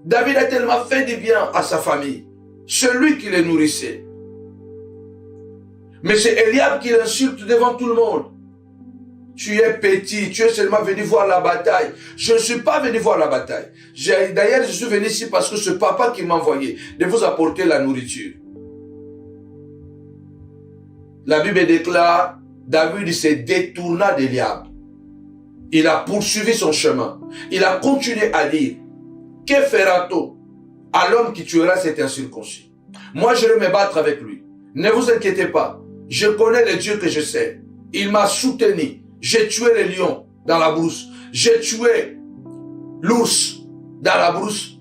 David a tellement fait du bien à sa famille. Celui qui les nourrissait. Mais c'est Eliab qui l'insulte devant tout le monde. Tu es petit, tu es seulement venu voir la bataille. Je ne suis pas venu voir la bataille. D'ailleurs, je suis venu ici parce que ce papa qui m'a envoyé de vous apporter la nourriture. La Bible déclare, David se détourna d'Eliab. Il a poursuivi son chemin. Il a continué à dire, que fera-t-on à l'homme qui tuera cet incirconcis? Moi, je vais me battre avec lui. Ne vous inquiétez pas. Je connais le Dieu que je sais. Il m'a soutenu. J'ai tué les lions dans la brousse. J'ai tué l'ours dans la brousse.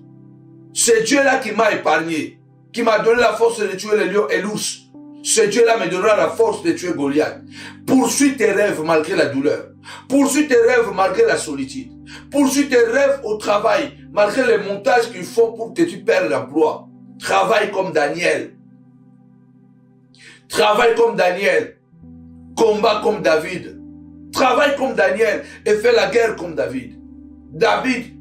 C'est Dieu-là qui m'a épargné, qui m'a donné la force de tuer les lions et l'ours. Ce Dieu-là me donnera la force de tuer Goliath. Poursuis tes rêves malgré la douleur. Poursuis tes rêves malgré la solitude. Poursuis tes rêves au travail malgré les montages qu'ils font pour que tu perdes l'emploi. Travaille comme Daniel. Travaille comme Daniel. Combat comme David. Travaille comme Daniel et fais la guerre comme David. David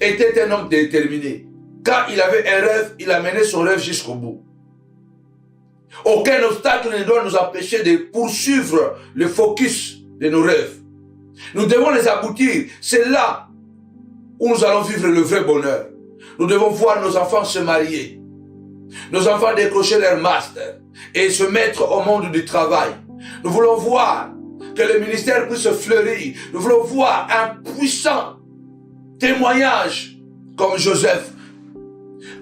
était un homme déterminé. Quand il avait un rêve, il a mené son rêve jusqu'au bout. Aucun obstacle ne doit nous empêcher de poursuivre le focus de nos rêves. Nous devons les aboutir. C'est là où nous allons vivre le vrai bonheur. Nous devons voir nos enfants se marier. Nos enfants décrocher leur master et se mettre au monde du travail. Nous voulons voir que le ministère puisse fleurir. Nous voulons voir un puissant témoignage comme Joseph.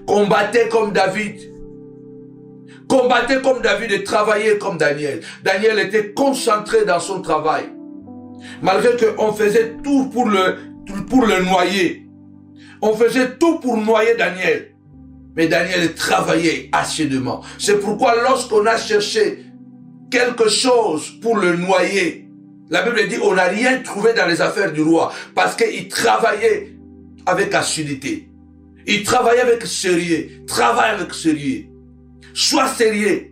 Combattez comme David. Combattez comme David et travaillez comme Daniel. Daniel était concentré dans son travail. Malgré qu'on faisait tout pour le noyer. On faisait tout pour noyer Daniel. Mais Daniel travaillait assidûment. C'est pourquoi lorsqu'on a cherché quelque chose pour le noyer, la Bible dit on n'a rien trouvé dans les affaires du roi parce qu'il travaillait avec assiduité. Il travaillait avec sérieux. Travaille avec sérieux. Sois sérieux.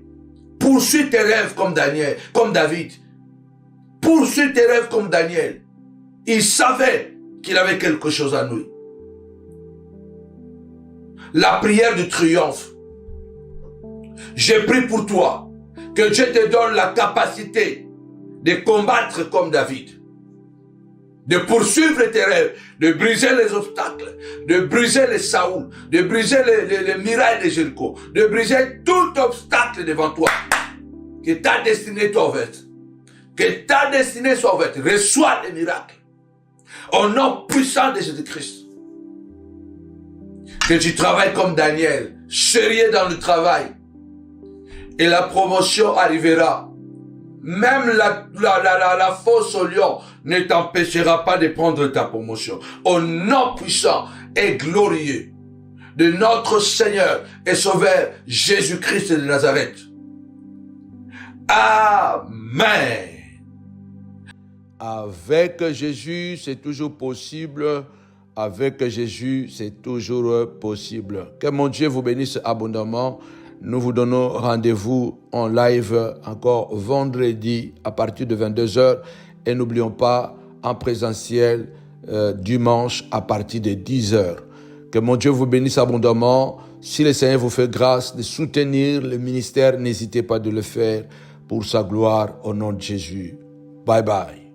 Poursuis tes rêves comme Daniel, comme David. Poursuis tes rêves comme Daniel. Il savait qu'il avait quelque chose à nous. La prière du triomphe. J'ai prié pour toi que Dieu te donne la capacité de combattre comme David, de poursuivre tes rêves, de briser les obstacles, de briser les Saoul, de briser les murailles de Jéricho, de briser tout obstacle devant toi. Que ta destinée soit ouverte. Que ta destinée soit ouverte. Reçois des miracles. Au nom puissant de Jésus-Christ. Que tu travailles comme Daniel, sérieux dans le travail. Et la promotion arrivera. Même la fosse au lion ne t'empêchera pas de prendre ta promotion. Au nom puissant et glorieux de notre Seigneur et Sauveur Jésus-Christ de Nazareth. Amen. Avec Jésus, c'est toujours possible. Avec Jésus, c'est toujours possible. Que mon Dieu vous bénisse abondamment. Nous vous donnons rendez-vous en live encore vendredi à partir de 22h. Et n'oublions pas, en présentiel, dimanche à partir de 10h. Que mon Dieu vous bénisse abondamment. Si le Seigneur vous fait grâce de soutenir le ministère, n'hésitez pas de le faire pour sa gloire au nom de Jésus. Bye bye.